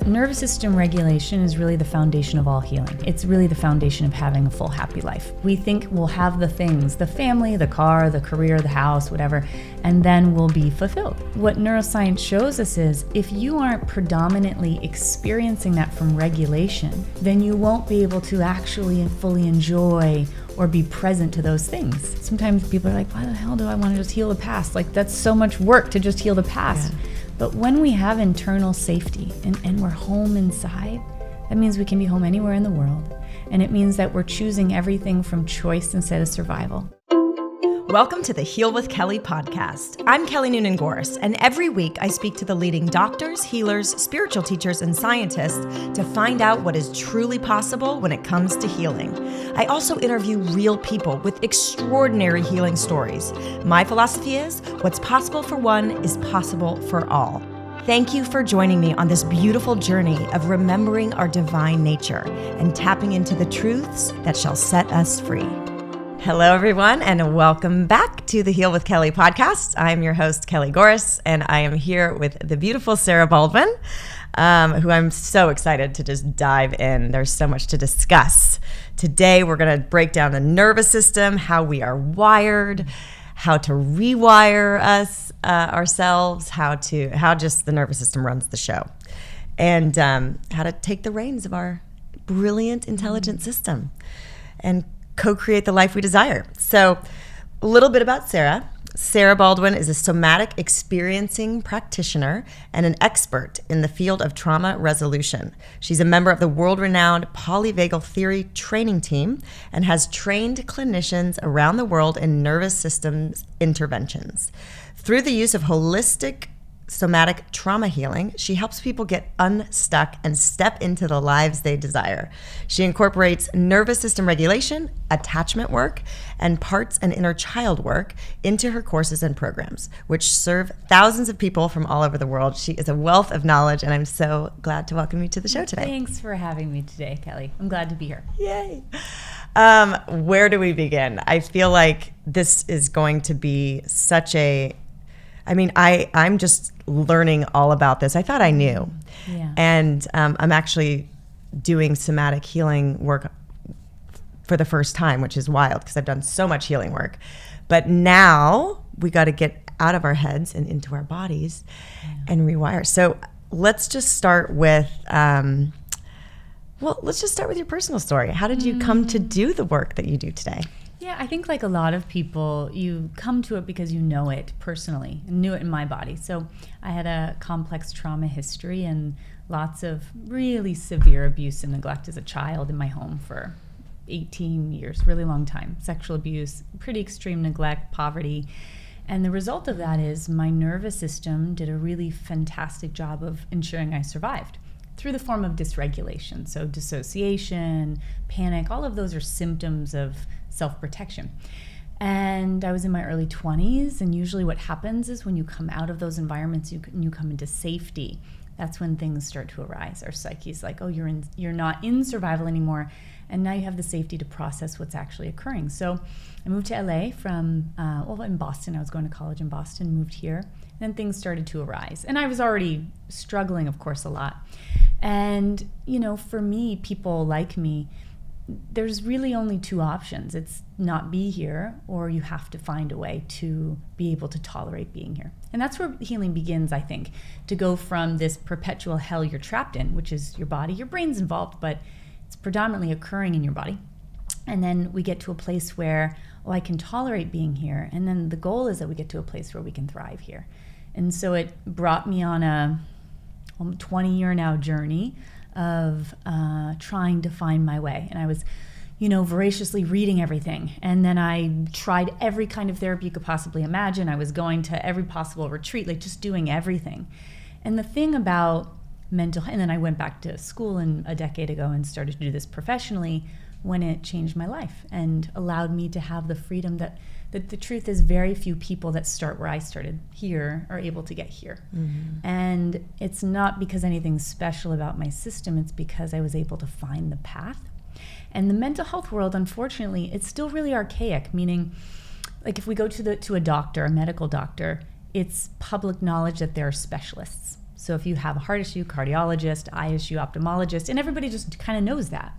Nervous system regulation is really the foundation of all healing. It's really the foundation of having a full, happy life. We think we'll have the things, the family, the car, the career, the house, whatever, and then we'll be fulfilled. What neuroscience shows us is if you aren't predominantly experiencing that from regulation, then you won't be able to actually and fully enjoy or be present to those things. Sometimes people are like, why the hell do I want to just heal the past? Like, that's so much work to just heal the past. Yeah. But when we have internal safety and we're home inside, that means we can be home anywhere in the world. And it means that we're choosing everything from choice instead of survival. Welcome to the Heal with Kelly podcast. I'm Kelly Noonan-Gorse, and every week I speak to the leading doctors, healers, spiritual teachers, and scientists to find out what is truly possible when it comes to healing. I also interview real people with extraordinary healing stories. My philosophy is, what's possible for one is possible for all. Thank you for joining me on this beautiful journey of remembering our divine nature and tapping into the truths that shall set us free. Hello, everyone, and welcome back to the Heal with Kelly podcast. I'm your host, Kelly Gorse, and I am here with the beautiful Sarah Baldwin, who I'm so excited to just dive in. There's so much to discuss. Today, we're going to break down the nervous system, how we are wired, how to rewire us ourselves, how just the nervous system runs the show, and how to take the reins of our brilliant, intelligent system and co-create the life we desire. So a little bit about Sarah. Sarah Baldwin is a Somatic Experiencing Practitioner and an expert in the field of trauma resolution. She's a member of the world-renowned Polyvagal Theory training team and has trained clinicians around the world in nervous systems interventions. Through the use of holistic somatic trauma healing, she helps people get unstuck and step into the lives they desire. She incorporates nervous system regulation, attachment work, and parts and inner child work into her courses and programs, which serve thousands of people from all over the world. She is a wealth of knowledge, and I'm so glad to welcome you to the show today. Thanks for having me today, Kelly. I'm glad to be here. Yay. Where do we begin? I feel like this is going to be such I'm just learning all about this. I thought I knew. Yeah. And I'm actually doing somatic healing work for the first time, which is wild because I've done so much healing work. But now we got to get out of our heads and into our bodies and rewire. So let's just start with, your personal story. How did you come to do the work that you do today? Yeah, I think like a lot of people, you come to it because you know it personally, knew it in my body. So I had a complex trauma history and lots of really severe abuse and neglect as a child in my home for 18 years, really long time. Sexual abuse, pretty extreme neglect, poverty. And the result of that is my nervous system did a really fantastic job of ensuring I survived through the form of dysregulation. So dissociation, panic, all of those are symptoms of self-protection. And I was in my early 20s, and usually what happens is when you come out of those environments, you come into safety. That's when things start to arise. Our psyche's like, oh, you're not in survival anymore, and now you have the safety to process what's actually occurring. So I moved to LA from, in Boston. I was going to college in Boston, moved here, and then things started to arise. And I was already struggling, of course, a lot. And, for me, people like me, there's really only two options. It's not be here, or you have to find a way to be able to tolerate being here. And that's where healing begins, I think, to go from this perpetual hell you're trapped in, which is your body. Your brain's involved, but it's predominantly occurring in your body. And then we get to a place where, I can tolerate being here. And then the goal is that we get to a place where we can thrive here. And so it brought me on a 20-year now journey of trying to find my way. And I was, voraciously reading everything. And then I tried every kind of therapy you could possibly imagine. I was going to every possible retreat, like just doing everything. And the thing about mental health, and then I went back to school a decade ago and started to do this professionally when it changed my life and allowed me to have the freedom that the truth is very few people that start where I started here are able to get here. Mm-hmm. And it's not because anything special about my system, it's because I was able to find the path. And the mental health world, unfortunately, it's still really archaic, meaning like if we go to a doctor, a medical doctor, it's public knowledge that there are specialists. So if you have a heart issue, cardiologist, eye issue, ophthalmologist, and everybody just kind of knows that.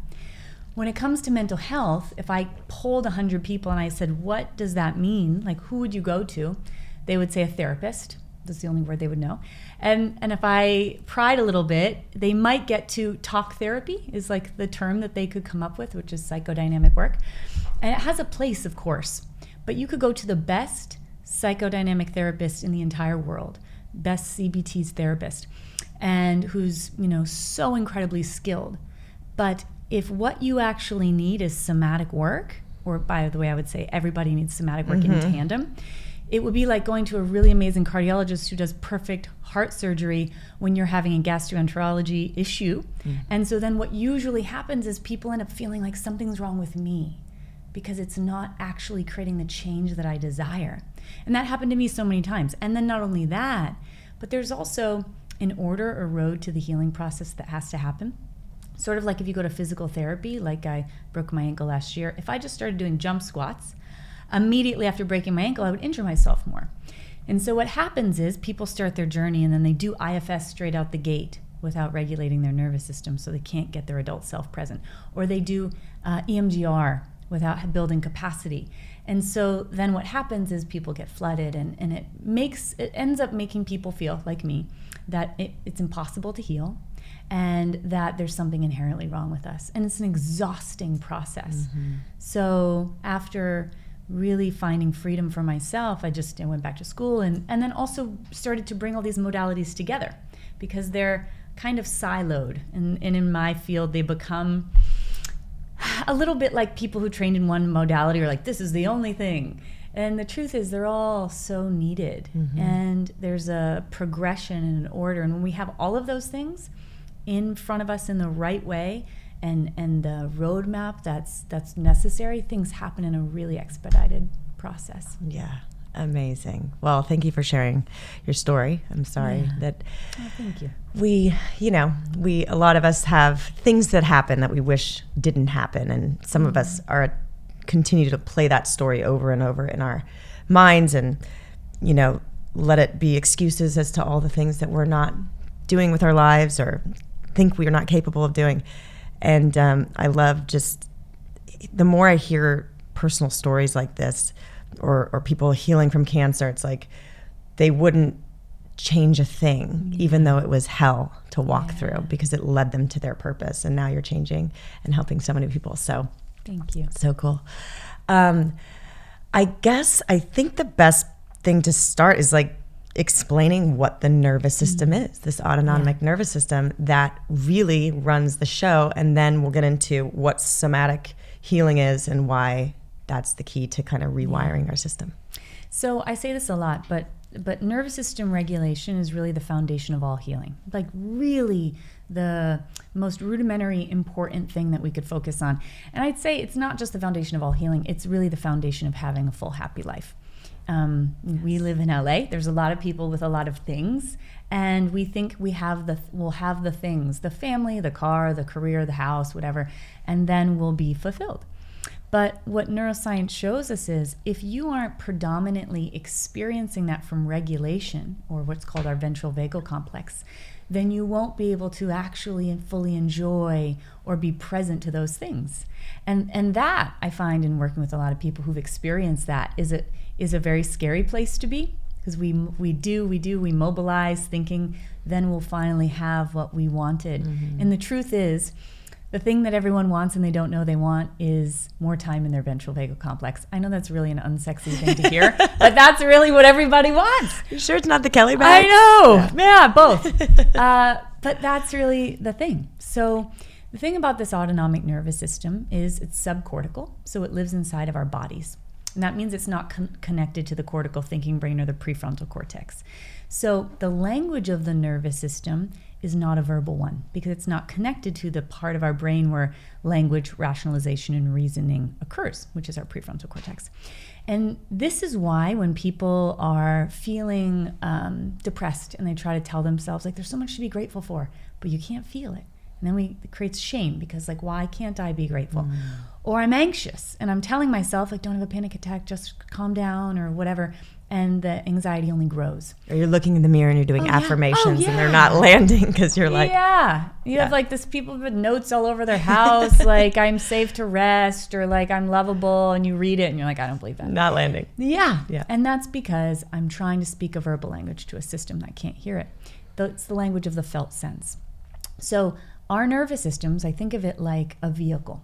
When it comes to mental health, if I polled 100 people and I said, what does that mean? Like, who would you go to? They would say a therapist. That's the only word they would know. And if I pried a little bit, they might get to talk therapy is like the term that they could come up with, which is psychodynamic work. And it has a place, of course, but you could go to the best psychodynamic therapist in the entire world, best CBT's therapist, and who's, so incredibly skilled. But if what you actually need is somatic work, or by the way, I would say everybody needs somatic work in tandem, it would be like going to a really amazing cardiologist who does perfect heart surgery when you're having a gastroenterology issue. And so then what usually happens is people end up feeling like something's wrong with me because it's not actually creating the change that I desire. And that happened to me so many times. And then not only that, but there's also an order or road to the healing process that has to happen. Sort of like if you go to physical therapy, like I broke my ankle last year, if I just started doing jump squats, immediately after breaking my ankle, I would injure myself more. And so what happens is people start their journey and then they do IFS straight out the gate without regulating their nervous system, so they can't get their adult self present. Or they do EMDR without building capacity. And so then what happens is people get flooded, and it ends up making people feel, like me, that it's impossible to heal and that there's something inherently wrong with us. And it's an exhausting process. So after really finding freedom for myself, I went back to school and then also started to bring all these modalities together because they're kind of siloed. And in my field, they become a little bit like people who trained in one modality are like, this is the only thing. And the truth is they're all so needed. And there's a progression and an order. And when we have all of those things in front of us in the right way, and the roadmap that's necessary, things happen in a really expedited process. Yeah, amazing. Well, thank you for sharing your story. I'm sorry that thank you. We a lot of us have things that happen that we wish didn't happen, and some of us continue to play that story over and over in our minds, and let it be excuses as to all the things that we're not doing with our lives or think we are not capable of doing. And I love just the more I hear personal stories like this, or people healing from cancer, it's like they wouldn't change a thing, even though it was hell to walk through, because it led them to their purpose. And now you're changing and helping so many people. So thank you. So cool. I think the best thing to start is like explaining what the nervous system is, this autonomic nervous system that really runs the show. And then we'll get into what somatic healing is and why that's the key to kind of rewiring our system. So I say this a lot, but nervous system regulation is really the foundation of all healing. Like really the most rudimentary important thing that we could focus on. And I'd say it's not just the foundation of all healing, it's really the foundation of having a full, happy life. We live in LA. There's a lot of people with a lot of things, and we think we'll have the things, the family, the car, the career, the house, whatever, and then we'll be fulfilled. But what neuroscience shows us is if you aren't predominantly experiencing that from regulation, or what's called our ventral vagal complex, then you won't be able to actually and fully enjoy or be present to those things. And that I find in working with a lot of people who've experienced that is a very scary place to be, because we mobilize thinking then we'll finally have what we wanted. And the truth is, the thing that everyone wants and they don't know they want is more time in their ventral vagal complex. I know that's really an unsexy thing to hear, but that's really what everybody wants. You sure it's not the Kelly bag? I know. Yeah, both. But that's really the thing. So the thing about this autonomic nervous system is it's subcortical, so it lives inside of our bodies. And that means it's not connected to the cortical thinking brain or the prefrontal cortex. So the language of the nervous system is not a verbal one, because it's not connected to the part of our brain where language, rationalization, and reasoning occurs, which is our prefrontal cortex. And this is why when people are feeling depressed and they try to tell themselves, like, there's so much to be grateful for, but you can't feel it And then it creates shame because like, why can't I be grateful? Or I'm anxious and I'm telling myself like, don't have a panic attack, just calm down or whatever. And the anxiety only grows. Or you're looking in the mirror and you're doing affirmations and they're not landing because you're like... You have like this people with notes all over their house, like I'm safe to rest or like I'm lovable, and you read it and you're like, I don't believe that. Not landing. Yeah. And that's because I'm trying to speak a verbal language to a system that can't hear it. It's the language of the felt sense. So our nervous systems, I think of it like a vehicle.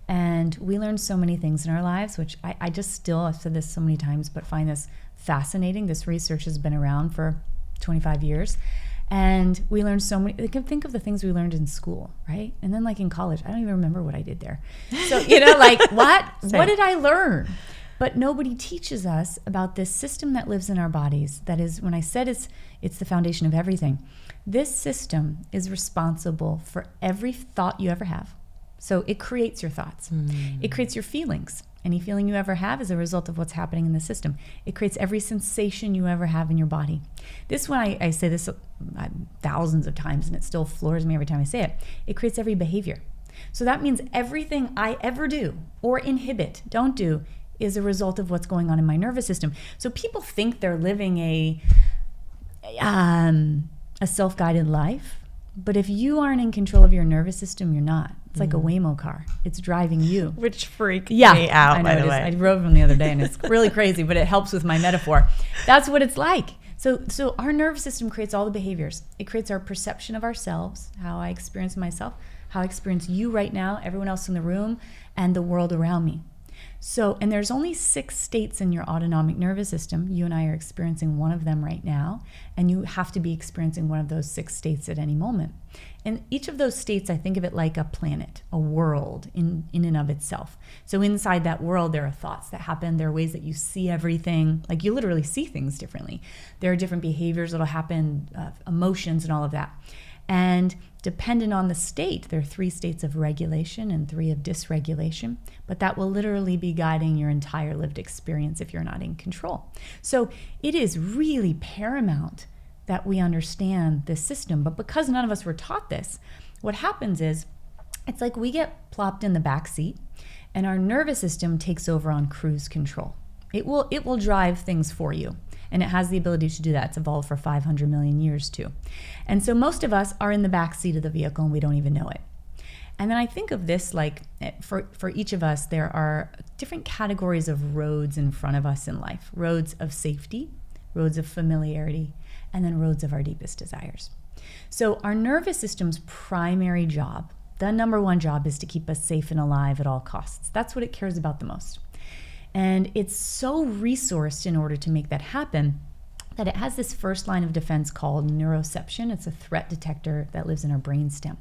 And we learn so many things in our lives, which I just still, I've said this so many times, but find this fascinating. This research has been around for 25 years. And we learn so many, think of the things we learned in school, right? And then like in college, I don't even remember what I did there. So, like what? What did I learn? But nobody teaches us about this system that lives in our bodies. That is, when I said it's the foundation of everything. This system is responsible for every thought you ever have. So it creates your thoughts. It creates your feelings. Any feeling you ever have is a result of what's happening in the system. It creates every sensation you ever have in your body. This one, I say this thousands of times, and it still floors me every time I say it. It creates every behavior. So that means everything I ever do or inhibit, don't do, is a result of what's going on in my nervous system. So people think they're living a self-guided life, but if you aren't in control of your nervous system, you're not. It's like a Waymo car. It's driving you. Which freaked me out, I know, by the way. I drove them the other day, and it's really crazy, but it helps with my metaphor. That's what it's like. So our nervous system creates all the behaviors. It creates our perception of ourselves, how I experience myself, how I experience you right now, everyone else in the room, and the world around me. So, and there's only 6 states in your autonomic nervous system. You and I are experiencing one of them right now, and you have to be experiencing one of those 6 states at any moment. And each of those states, I think of it like a planet, a world in and of itself. So inside that world, there are thoughts that happen. There are ways that you see everything. Like you literally see things differently. There are different behaviors that'll happen, emotions and all of that. And dependent on the state, there are 3 states of regulation and 3 of dysregulation, but that will literally be guiding your entire lived experience if you're not in control. So it is really paramount that we understand this system. But because none of us were taught this, what happens is it's like we get plopped in the back seat and our nervous system takes over on cruise control. It will drive things for you. And it has the ability to do that. It's evolved for 500 million years too. And so most of us are in the back seat of the vehicle and we don't even know it. And then I think of this like for each of us, there are different categories of roads in front of us in life. Roads of safety, roads of familiarity, and then roads of our deepest desires. So our nervous system's primary job, the number one job, is to keep us safe and alive at all costs. That's what it cares about the most. And it's so resourced in order to make that happen that it has this first line of defense called neuroception. It's a threat detector that lives in our brainstem.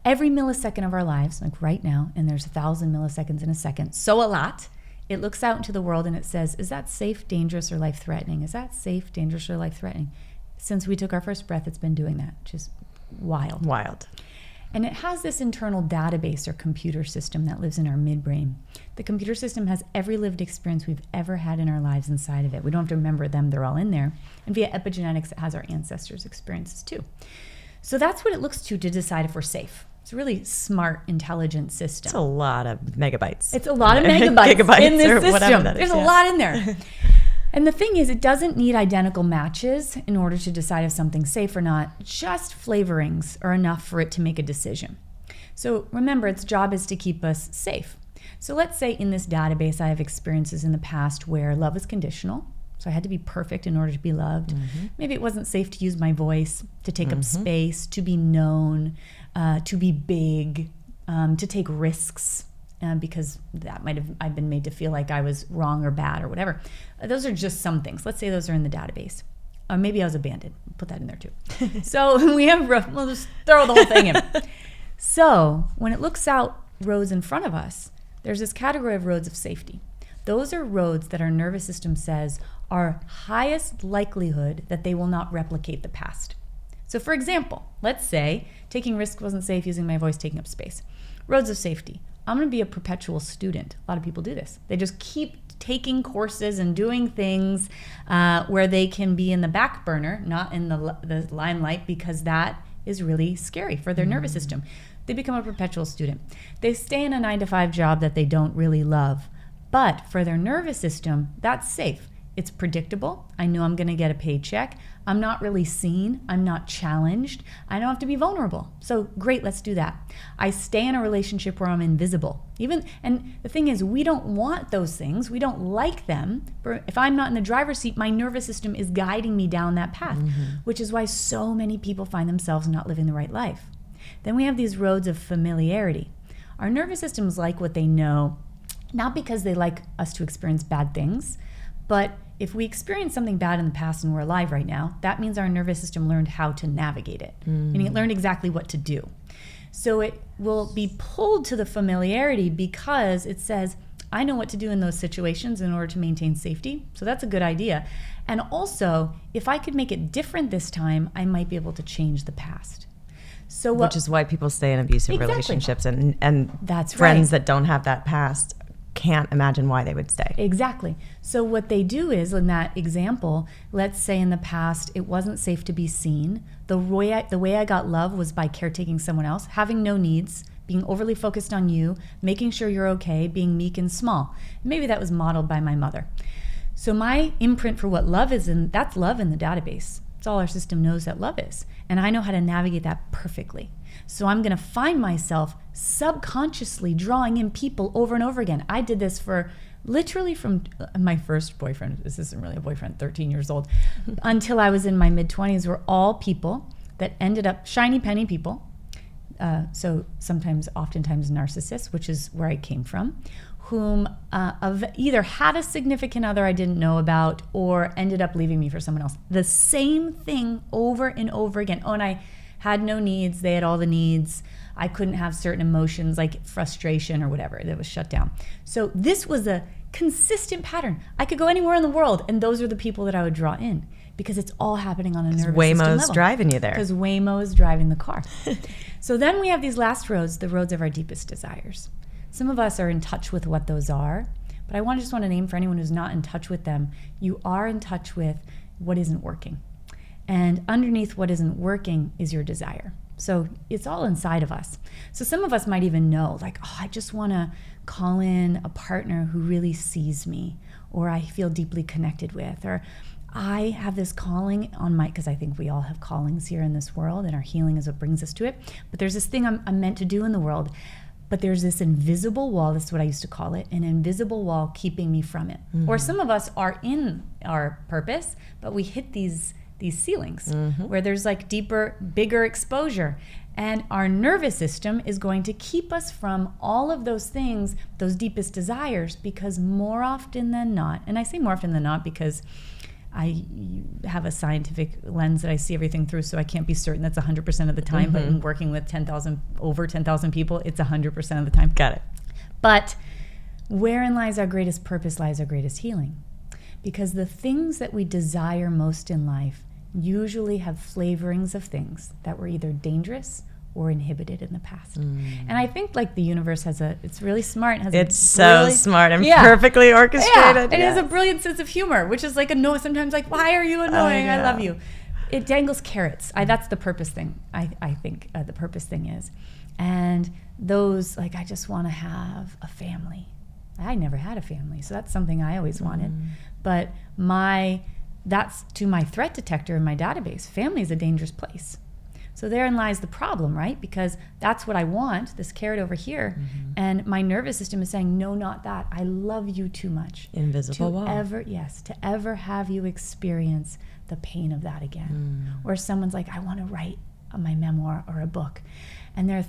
Every millisecond of our lives, like right now, and there's 1,000 milliseconds in a second, so a lot, it looks out into the world and it says, is that safe, dangerous, or life-threatening? Is that safe, dangerous, or life-threatening? Since we took our first breath, it's been doing that, which is wild. Wild. And it has this internal database or computer system that lives in our midbrain. The computer system has every lived experience we've ever had in our lives inside of it. We don't have to remember them, they're all in there. And via epigenetics, it has our ancestors' experiences too. So that's what it looks to decide if we're safe. It's a really smart, intelligent system. It's a lot of megabytes. It's a lot of megabytes in this system. There's a lot in there. And the thing is, it doesn't need identical matches in order to decide if something's safe or not. Just flavorings are enough for it to make a decision. So remember, its job is to keep us safe. So let's say in this database, I have experiences in the past where love is conditional. So I had to be perfect in order to be loved. Mm-hmm. Maybe it wasn't safe to use my voice, to take up space, to be known, to be big, to take risks. Because that I've been made to feel like I was wrong or bad or whatever. Those are just some things. Let's say those are in the database. Or maybe I was abandoned. Put that in there too. So we'll just throw the whole thing in. So when it looks out roads in front of us, there's this category of roads of safety. Those are roads that our nervous system says are highest likelihood that they will not replicate the past. So for example, let's say taking risks wasn't safe, using my voice, taking up space. Roads of safety. I'm going to be a perpetual student. A lot of people do this. They just keep taking courses and doing things where they can be in the back burner, not in the limelight, because that is really scary for their nervous system. They become a perpetual student. They stay in a 9-to-5 job that they don't really love. But for their nervous system, that's safe. It's predictable. I know I'm going to get a paycheck. I'm not really seen. I'm not challenged. I don't have to be vulnerable. So great, let's do that. I stay in a relationship where I'm invisible. And the thing is, we don't want those things. We don't like them. If I'm not in the driver's seat, my nervous system is guiding me down that path, which is why so many people find themselves not living the right life. Then we have these roads of familiarity. Our nervous systems like what they know, not because they like us to experience bad things, but if we experience something bad in the past and we're alive right now, that means our nervous system learned how to navigate it. Meaning it learned exactly what to do. So it will be pulled to the familiarity because it says, I know what to do in those situations in order to maintain safety. So that's a good idea. And also, if I could make it different this time, I might be able to change the past. So which is why people stay in abusive relationships and that's friends that don't have that past can't imagine why they would stay. Exactly. So what they do is, in that example, let's say in the past it wasn't safe to be seen. The way I got love was by caretaking someone else, having no needs, being overly focused on you, making sure you're okay, being meek and small. Maybe that was modeled by my mother. So my imprint for what love is, and that's love in the database. That's all our system knows that love is. And I know how to navigate that perfectly. So I'm going to find myself subconsciously drawing in people over and over again. I did this for literally from my first boyfriend. This isn't really a boyfriend, 13 years old, until I was in my mid-20s, were all people that ended up shiny penny people. So oftentimes narcissists, which is where I came from, whom either had a significant other I didn't know about or ended up leaving me for someone else. The same thing over and over again. Oh, and I had no needs. They had all the needs. I couldn't have certain emotions like frustration or whatever that was shut down. So this was a consistent pattern. I could go anywhere in the world, and those are the people that I would draw in because it's all happening on a nervous system level. Waymo's driving you there. Because Waymo is driving the car. So then we have these last roads, the roads of our deepest desires. Some of us are in touch with what those are, but I just want to name for anyone who's not in touch with them, you are in touch with what isn't working. And underneath what isn't working is your desire. So it's all inside of us. So some of us might even know, like, oh, I just want to call in a partner who really sees me, or I feel deeply connected with, or I have this calling on because I think we all have callings here in this world, and our healing is what brings us to it. But there's this thing I'm meant to do in the world. But there's this invisible wall, this is what I used to call it, an invisible wall keeping me from it. Or some of us are in our purpose, but we hit these ceilings where there's like deeper, bigger exposure. And our nervous system is going to keep us from all of those things, those deepest desires, because more often than not, and I say more often than not because I have a scientific lens that I see everything through, so I can't be certain that's 100% of the time, but in working with over 10,000 people, it's 100% of the time. Got it. But wherein lies our greatest purpose lies our greatest healing. Because the things that we desire most in life usually have flavorings of things that were either dangerous or inhibited in the past. And I think like the universe it's really smart. It's so smart and perfectly orchestrated. It has a brilliant sense of humor, which is like sometimes like, why are you annoying? I love you. It dangles carrots. That's the purpose thing, I think the purpose thing is. And those, like, I just want to have a family. I never had a family, so that's something I always wanted. But that's to my threat detector in my database. Family is a dangerous place. So therein lies the problem, right? Because that's what I want, this carrot over here. And my nervous system is saying, no, not that. I love you too much. Invisible wall. To ever have you experience the pain of that again. Or someone's like, I want to write my memoir or a book. And their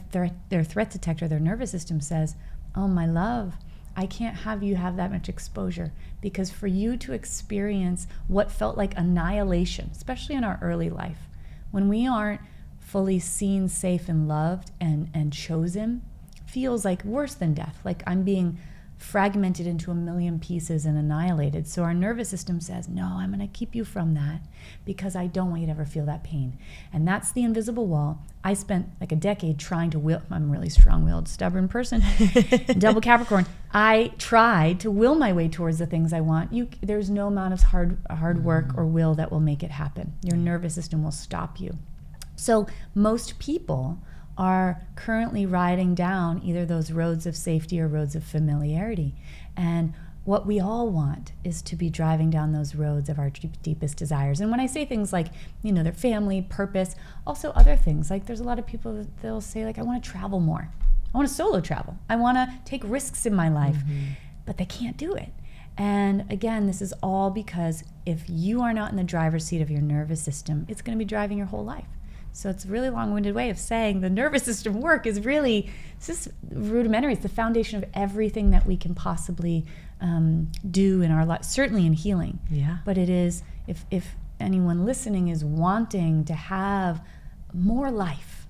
threat detector, their nervous system says, oh, my love, I can't have you have that much exposure, because for you to experience what felt like annihilation, especially in our early life, when we aren't fully seen, safe, and loved and chosen, feels like worse than death. Like I'm being fragmented into a million pieces and annihilated. So our nervous system says, no, I'm going to keep you from that because I don't want you to ever feel that pain. And that's the invisible wall. I spent like a decade trying to will. I'm a really strong-willed, stubborn person. Double Capricorn. I tried to will my way towards the things I want. There's no amount of hard work or will that will make it happen. Your nervous system will stop you. So most people are currently riding down either those roads of safety or roads of familiarity. And what we all want is to be driving down those roads of our deepest desires. And when I say things like, their family, purpose, also other things, like there's a lot of people that they'll say, like, I want to travel more. I want to solo travel. I want to take risks in my life, but they can't do it. And again, this is all because if you are not in the driver's seat of your nervous system, it's going to be driving your whole life. So it's a really long-winded way of saying the nervous system work is really, it's just rudimentary. It's the foundation of everything that we can possibly do in our life, certainly in healing. Yeah. But it is, if anyone listening is wanting to have more life,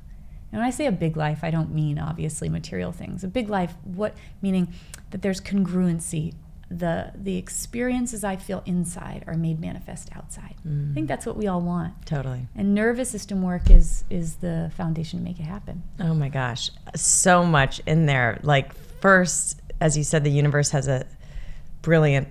and when I say a big life, I don't mean obviously material things. A big life, meaning that there's congruency. The experiences I feel inside are made manifest outside. I think that's what we all want. Totally. And nervous system work is the foundation to make it happen. Oh my gosh, so much in there. Like, first, as you said, the universe has a brilliant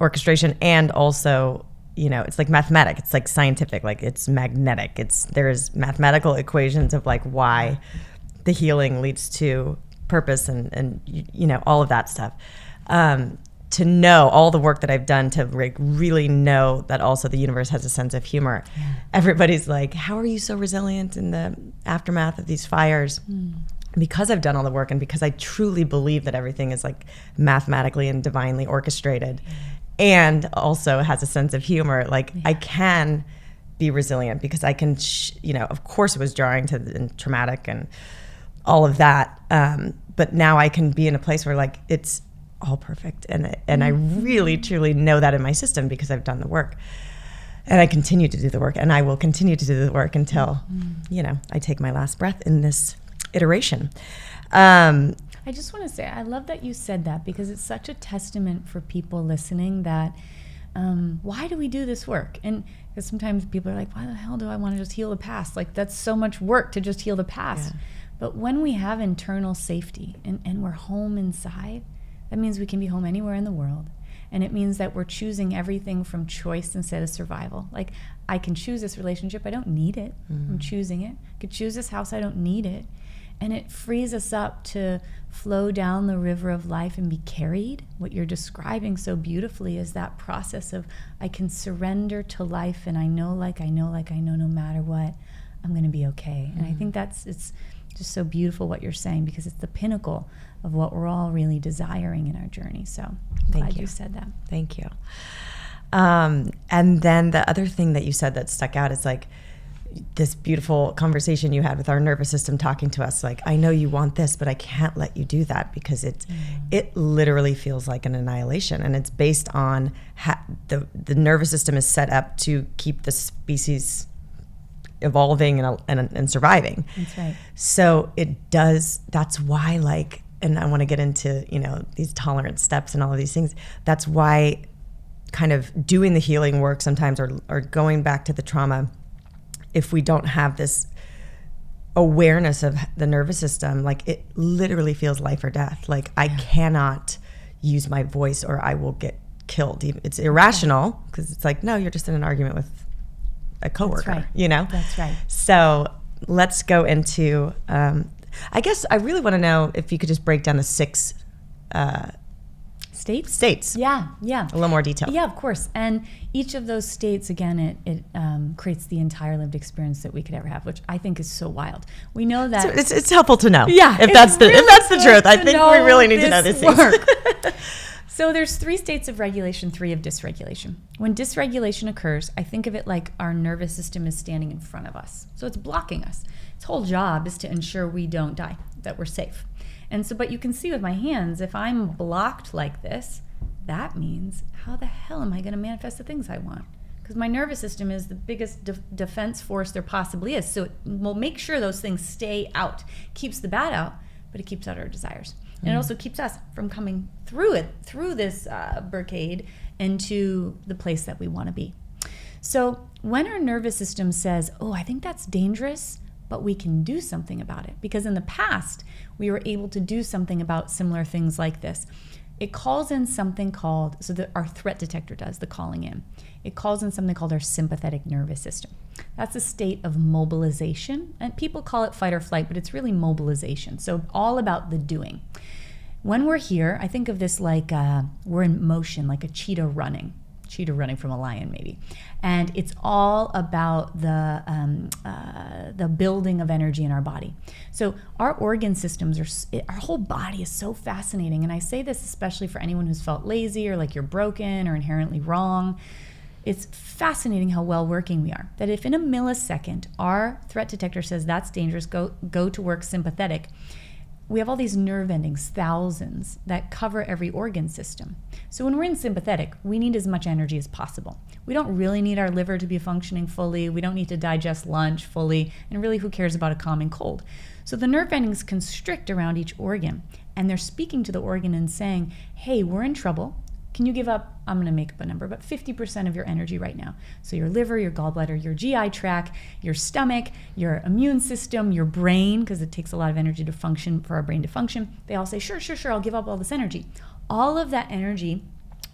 orchestration, and also, it's like mathematic. It's like scientific. Like, it's magnetic. There's mathematical equations of like why the healing leads to purpose and all of that stuff. To know all the work that I've done to really know that also the universe has a sense of humor. Yeah. Everybody's like, how are you so resilient in the aftermath of these fires? Because I've done all the work, and because I truly believe that everything is like mathematically and divinely orchestrated, and also has a sense of humor. Like, I can be resilient because I can, of course it was jarring and traumatic and all of that. But now I can be in a place where like it's all perfect, and I really truly know that in my system because I've done the work, and I continue to do the work, and I will continue to do the work until I take my last breath in this iteration. I just want to say I love that you said that, because it's such a testament for people listening that why do we do this work? And because sometimes people are like, why the hell do I want to just heal the past? Like, that's so much work to just heal the past. Yeah. But when we have internal safety and we're home inside, that means we can be home anywhere in the world. And it means that we're choosing everything from choice instead of survival. Like, I can choose this relationship, I don't need it. I'm choosing it. I could choose this house, I don't need it. And it frees us up to flow down the river of life and be carried. What you're describing so beautifully is that process of, I can surrender to life, and I know no matter what, I'm going to be okay. And I think it's just so beautiful what you're saying, because it's the pinnacle of what we're all really desiring in our journey. So I'm glad you said that. Thank you. And then the other thing that you said that stuck out is like this beautiful conversation you had with our nervous system talking to us. Like, I know you want this, but I can't let you do that, because it literally feels like an annihilation. And it's based on the nervous system is set up to keep the species evolving and surviving. That's right. So it does. That's why, like, and I want to get into, these tolerance steps and all of these things. That's why kind of doing the healing work sometimes, or going back to the trauma, if we don't have this awareness of the nervous system, like, it literally feels life or death. Like, I cannot use my voice or I will get killed. It's irrational, because it's like, no, you're just in an argument with a coworker. That's right. That's right. So let's go into, I guess I really want to know if you could just break down the 6 states. Yeah. A little more detail. Yeah, of course. And each of those states, again, it creates the entire lived experience that we could ever have, which I think is so wild. We know that so it's helpful to know. Yeah, if that's the truth, I think we really need to know these things. So there's 3 states of regulation, 3 of dysregulation. When dysregulation occurs, I think of it like our nervous system is standing in front of us. So it's blocking us. Its whole job is to ensure we don't die, that we're safe. And so, but you can see with my hands, if I'm blocked like this, that means, how the hell am I going to manifest the things I want? Because my nervous system is the biggest defense force there possibly is. So it will make sure those things stay out, keeps the bad out, but it keeps out our desires. And it also keeps us from coming through this barricade into the place that we want to be. So when our nervous system says, oh, I think that's dangerous, but we can do something about it. Because in the past, we were able to do something about similar things like this. it calls in something called, our threat detector does the calling in. It calls in something called our sympathetic nervous system. That's a state of mobilization, and people call it fight or flight, but it's really mobilization. So all about the doing. When we're here, I think of this like we're in motion, like a cheetah running from a lion maybe. And it's all about the building of energy in our body. So our organ systems our whole body is so fascinating. And I say this especially for anyone who's felt lazy or like you're broken or inherently wrong. It's fascinating how well working we are. That if in a millisecond our threat detector says that's dangerous, go to work sympathetic, we have all these nerve endings, thousands, that cover every organ system. So when we're in sympathetic, we need as much energy as possible. We don't really need our liver to be functioning fully. We don't need to digest lunch fully. And really, who cares about a common cold? So the nerve endings constrict around each organ. And they're speaking to the organ and saying, hey, we're in trouble. Can you give up, I'm going to make up a number, but 50% of your energy right now? So your liver, your gallbladder, your GI tract, your stomach, your immune system, your brain, because it takes a lot of energy to function, for our brain to function. They all say, sure, I'll give up all this energy. All of that energy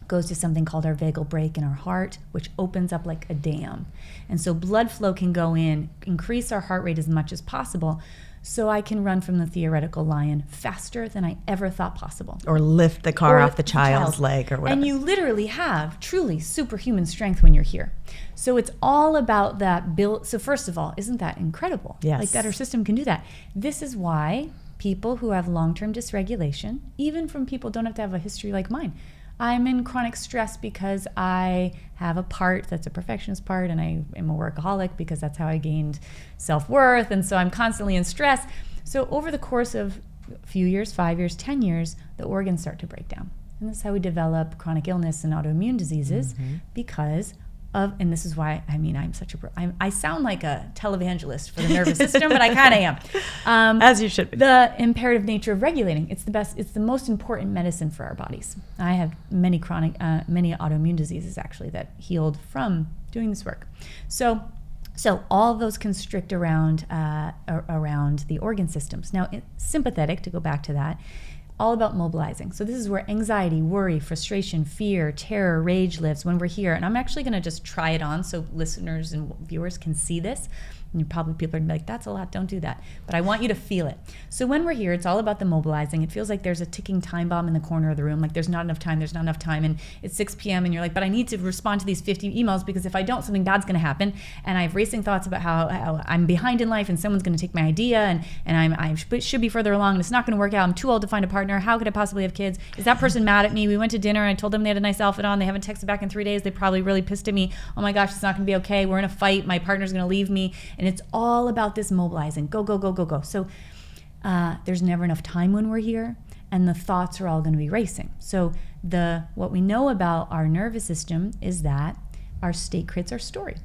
goes to something called our vagal brake in our heart, which opens up like a dam. And so blood flow can go in, increase our heart rate as much as possible, so I can run from the theoretical lion faster than I ever thought possible. Or lift the car off the child's leg or whatever. And you literally have truly superhuman strength when you're here. So it's all about that build. So first of all, isn't that incredible? Yes. Like that our system can do that. This is why people who have long-term dysregulation, even from people don't have to have a history like mine. I'm in chronic stress because I have a part that's a perfectionist part, and I am a workaholic because that's how I gained self-worth, and so I'm constantly in stress. So over the course of a few years, 5 years, 10 years, the organs start to break down. And this is how we develop chronic illness and autoimmune diseases because of, and this is why, I'm such I sound like a televangelist for the nervous system, but I kind of am. As you should be. The imperative nature of regulating. It's the most important medicine for our bodies. I have many autoimmune diseases actually that healed from doing this work. So all of those constrict around the organ systems. Now, sympathetic, to go back to that, all about mobilizing. So this is where anxiety, worry, frustration, fear, terror, rage lives when we're here. And I'm actually going to just try it on so listeners and viewers can see this. And people are going to be like, that's a lot, don't do that. But I want you to feel it. So when we're here, it's all about the mobilizing. It feels like there's a ticking time bomb in the corner of the room, like there's not enough time, and it's 6 p.m. and you're like, but I need to respond to these 50 emails because if I don't, something bad's going to happen. And I have racing thoughts about how I'm behind in life and someone's going to take my idea and I should be further along and it's not going to work out. I'm too old to find a partner. How could I possibly have kids? Is that person mad at me? We went to dinner and I told them they had a nice outfit on. They haven't texted back in 3 days. They probably really pissed at me. Oh my gosh, it's not going to be okay. We're in a fight. My partner's going to leave me. And it's all about this mobilizing. Go. So there's never enough time when we're here, and the thoughts are all going to be racing. So what we know about our nervous system is that our state creates our story.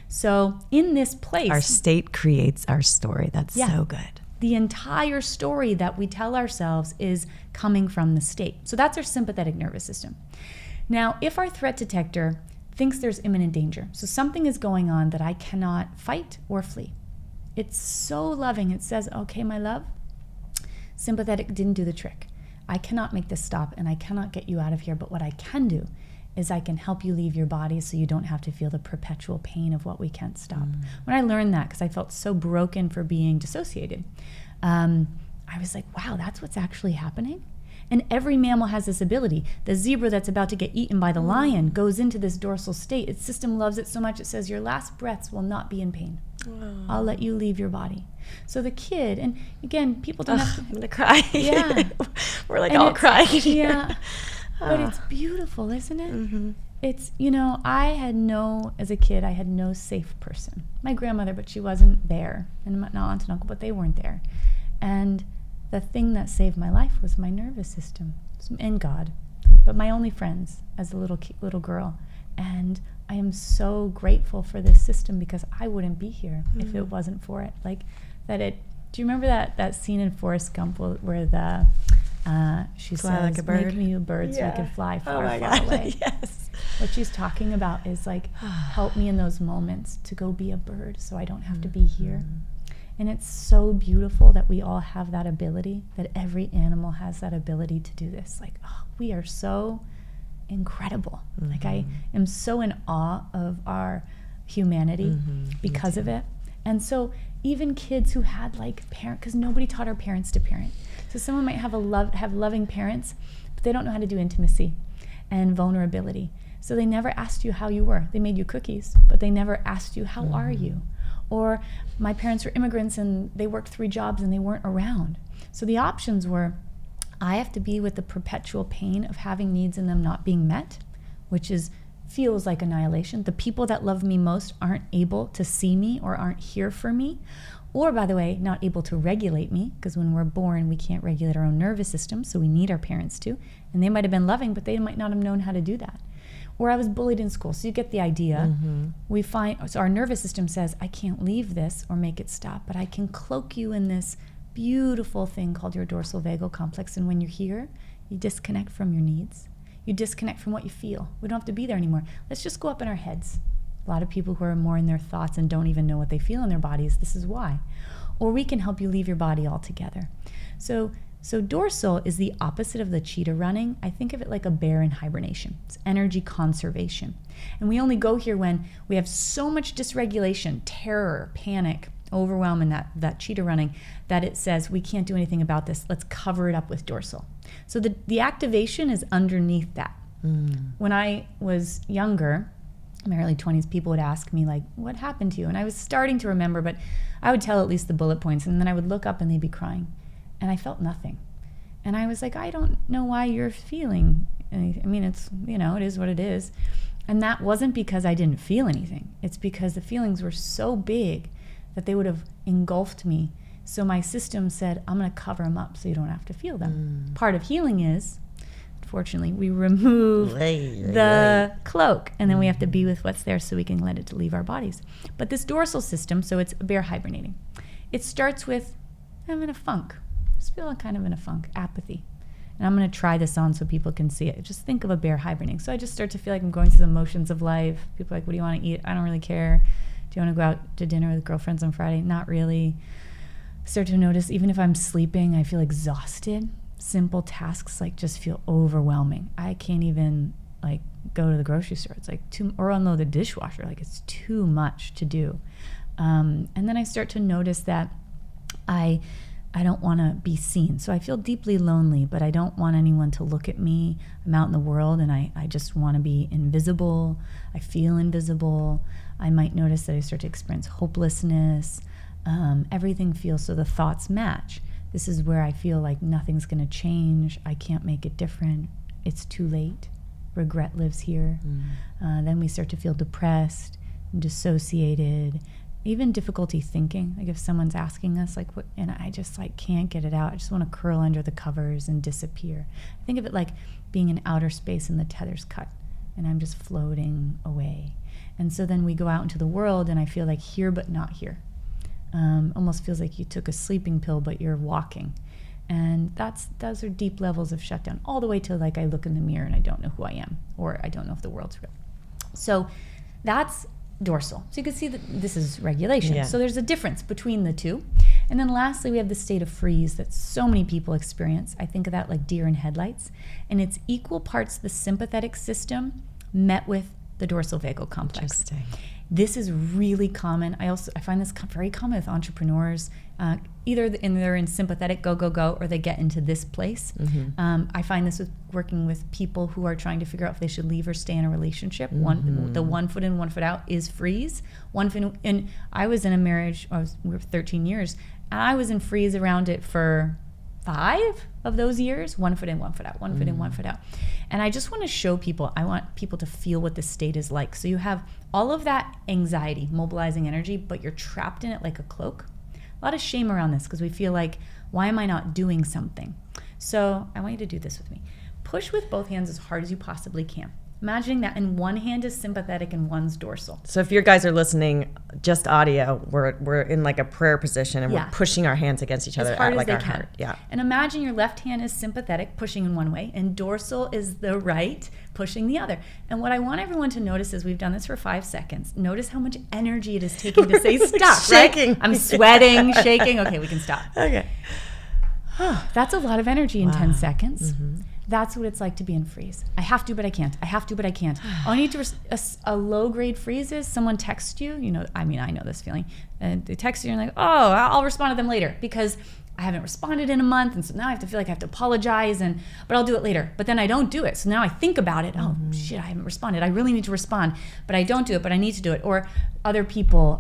So in this place, our state creates our story. That's so good. The entire story that we tell ourselves is coming from the state. So that's our sympathetic nervous system. Now, if our threat detector thinks there's imminent danger, so something is going on that I cannot fight or flee, it's so loving. It says, okay, my love, sympathetic didn't do the trick. I cannot make this stop and I cannot get you out of here. But what I can do is I can help you leave your body so you don't have to feel the perpetual pain of what we can't stop. When I learned that, because I felt so broken for being dissociated, I was like, wow, that's what's actually happening. And every mammal has this ability. The zebra that's about to get eaten by the lion goes into this dorsal state. Its system loves it so much it says your last breaths will not be in pain. Wow. I'll let you leave your body. So the kid, and again, people don't have to. I'm going to cry. Yeah. We're like all crying. Yeah. But it's beautiful, isn't it? Mm-hmm. It's, as a kid, I had no safe person. My grandmother, but she wasn't there. And my aunt and uncle, but they weren't there. And the thing that saved my life was my nervous system and God, but my only friends as a little girl. And I am so grateful for this system because I wouldn't be here if it wasn't for it. Like that. Do you remember that scene in Forrest Gump where she fly says, like a bird. "Make me a bird so we can fly far, far away." Yes. What she's talking about is like, help me in those moments to go be a bird so I don't have to be here. And it's so beautiful that we all have that ability, that every animal has that ability to do this. Like, oh, we are so incredible. Like, I am so in awe of our humanity because of it. And so even kids who had like because nobody taught our parents to parent. So someone might have have loving parents, but they don't know how to do intimacy and vulnerability. So they never asked you how you were. They made you cookies, but they never asked you, how are you? Or my parents were immigrants and they worked 3 jobs and they weren't around. So the options were, I have to be with the perpetual pain of having needs in them not being met, which feels like annihilation. The people that love me most aren't able to see me or aren't here for me. Or, by the way, not able to regulate me, because when we're born, we can't regulate our own nervous system, so we need our parents to. And they might have been loving, but they might not have known how to do that. Or I was bullied in school, so you get the idea. So our nervous system says, I can't leave this or make it stop, but I can cloak you in this beautiful thing called your dorsal vagal complex. And when you're here, you disconnect from your needs. You disconnect from what you feel. We don't have to be there anymore. Let's just go up in our heads. A lot of people who are more in their thoughts and don't even know what they feel in their bodies, this is why. Or we can help you leave your body altogether. So dorsal is the opposite of the cheetah running. I think of it like a bear in hibernation. It's energy conservation. And we only go here when we have so much dysregulation, terror, panic, overwhelm in that cheetah running, that it says we can't do anything about this. Let's cover it up with dorsal. So the activation is underneath that. When I was younger, in my early 20s, people would ask me, like, what happened to you? And I was starting to remember, but I would tell at least the bullet points, and then I would look up and they'd be crying. And I felt nothing. And I was like, I don't know why you're feeling anything. I mean, it's, it is what it is. And that wasn't because I didn't feel anything. It's because the feelings were so big that they would have engulfed me. So my system said, I'm going to cover them up so you don't have to feel them. Part of healing is, unfortunately, we remove the cloak, and then we have to be with what's there so we can let it to leave our bodies. But this dorsal system, so it's a bear hibernating. It starts with, I'm in a funk. Just feeling kind of in a funk, apathy. And I'm going to try this on so people can see it. Just think of a bear hibernating. So I just start to feel like I'm going through the motions of life. People are like, what do you want to eat? I don't really care. Do you want to go out to dinner with girlfriends on Friday? Not really. Start to notice, even if I'm sleeping, I feel exhausted. Simple tasks just feel overwhelming. I can't even go to the grocery store. It's or unload the dishwasher. It's too much to do. And then I start to notice that I don't want to be seen. So I feel deeply lonely, but I don't want anyone to look at me. I'm out in the world and I just want to be invisible. I feel invisible. I might notice that I start to experience hopelessness. Everything feels, so the thoughts match. This is where I feel like nothing's going to change. I can't make it different. It's too late. Regret lives here. Then we start to feel depressed, dissociated, even difficulty thinking. If someone's asking us, what, and I just can't get it out. I just want to curl under the covers and disappear. Think of it like being in outer space and the tether's cut, and I'm just floating away. And so then we go out into the world, and I feel like here but not here. Almost feels like you took a sleeping pill, but you're walking. And those are deep levels of shutdown, all the way to I look in the mirror and I don't know who I am, or I don't know if the world's real. So that's dorsal. So you can see that this is regulation. Yeah. So there's a difference between the two. And then lastly, we have the state of freeze that so many people experience. I think of that like deer in headlights. And it's equal parts the sympathetic system met with the dorsal vagal complex. Interesting. This is really common. I find this very common with entrepreneurs. Either they're in sympathetic go, go, go, or they get into this place. Mm-hmm. I find this with working with people who are trying to figure out if they should leave or stay in a relationship. Mm-hmm. The 1 foot in, 1 foot out is freeze. And I was in a marriage, we were 13 years, and I was in freeze around it for 5 of those years. 1 foot in, 1 foot out, 1 foot in, 1 foot out. And I just want to show people, I want people to feel what this state is like. So you have all of that anxiety, mobilizing energy, but you're trapped in it like a cloak. A lot of shame around this because we feel like, why am I not doing something? So I want you to do this with me. Push with both hands as hard as you possibly can. Imagining that, and one hand is sympathetic and one's dorsal. So if you guys are listening, just audio, we're in like a prayer position and we're pushing our hands against each other as hard at like as our they can. heart. Yeah. And imagine your left hand is sympathetic, pushing in one way, and dorsal is the right, pushing the other. And what I want everyone to notice is we've done this for 5 seconds. Notice how much energy it is taking to say stop, shaking. Right? I'm sweating, shaking. Okay, we can stop. Okay. That's a lot of energy in 10 seconds. Mm-hmm. That's what it's like to be in freeze. I have to, but I can't. I have to, but I can't. All I need to, a low-grade freeze is someone texts you. I know this feeling. And they text you and you're like, oh, I'll respond to them later because I haven't responded in a month. And so now I have to feel like I have to apologize, but I'll do it later. But then I don't do it. So now I think about it. Oh, shit, I haven't responded. I really need to respond, but I don't do it, but I need to do it. Or other people,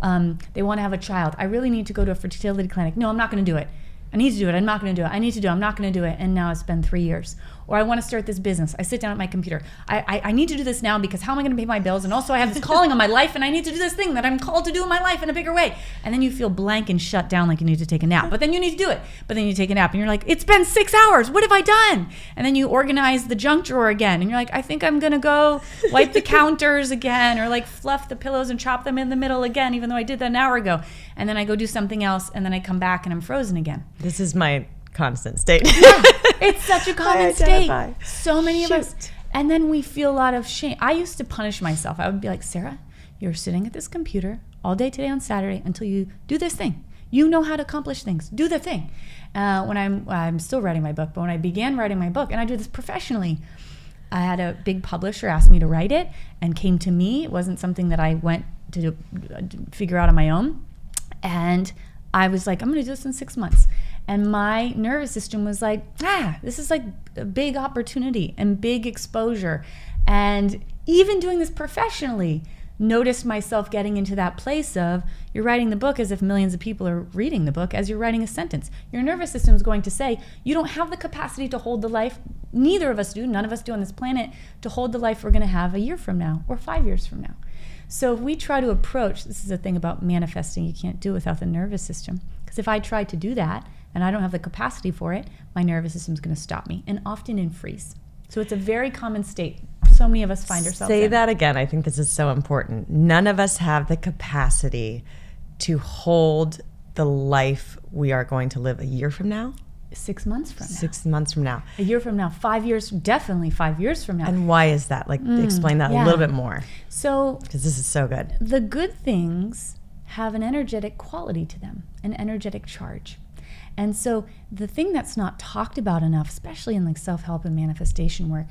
they want to have a child. I really need to go to a fertility clinic. No, I'm not going to do it. I need to do it. I'm not going to do it. I need to do it. I'm not going to do it. And now it's been 3 years. Or I want to start this business. I sit down at my computer. I need to do this now because how am I going to pay my bills? And also I have this calling on my life and I need to do this thing that I'm called to do in my life in a bigger way. And then you feel blank and shut down like you need to take a nap. But then you need to do it. But then you take a nap and you're like, it's been 6 hours. What have I done? And then you organize the junk drawer again. And you're like, I think I'm going to go wipe the counters again, or like fluff the pillows and chop them in the middle again, even though I did that an hour ago. And then I go do something else. And then I come back and I'm frozen again. This is my constant state. Yeah, it's such a common state. So many of us. And then we feel a lot of shame. I used to punish myself. I would be like, Sarah, you're sitting at this computer all day today on Saturday until you do this thing. You know how to accomplish things. Do the thing. When I'm still writing my book, but when I began writing my book, and I do this professionally, I had a big publisher ask me to write it and came to me. It wasn't something that I went to figure out on my own. And I was like, I'm going to do this in 6 months. And my nervous system was like, this is like a big opportunity and big exposure. And even doing this professionally, noticed myself getting into that place of, you're writing the book as if millions of people are reading the book as you're writing a sentence. Your nervous system is going to say, you don't have the capacity to hold the life, neither of us do, none of us do on this planet, to hold the life we're going to have a year from now or 5 years from now. So if we try to approach, this is the thing about manifesting, you can't do without the nervous system. Because if I try to do that and I don't have the capacity for it, my nervous system is going to stop me, and often in freeze. So it's a very common state. So many of us find ourselves Say in. that again. I think this is so important. None of us have the capacity to hold the life we are going to live a year from now. 6 months from now. 6 months from now. A year from now. 5 years, definitely 5 years from now. And why is that? Like, explain that a little bit more. So, because this is so good. The good things have an energetic quality to them, an energetic charge. And so the thing that's not talked about enough, especially in like self-help and manifestation work,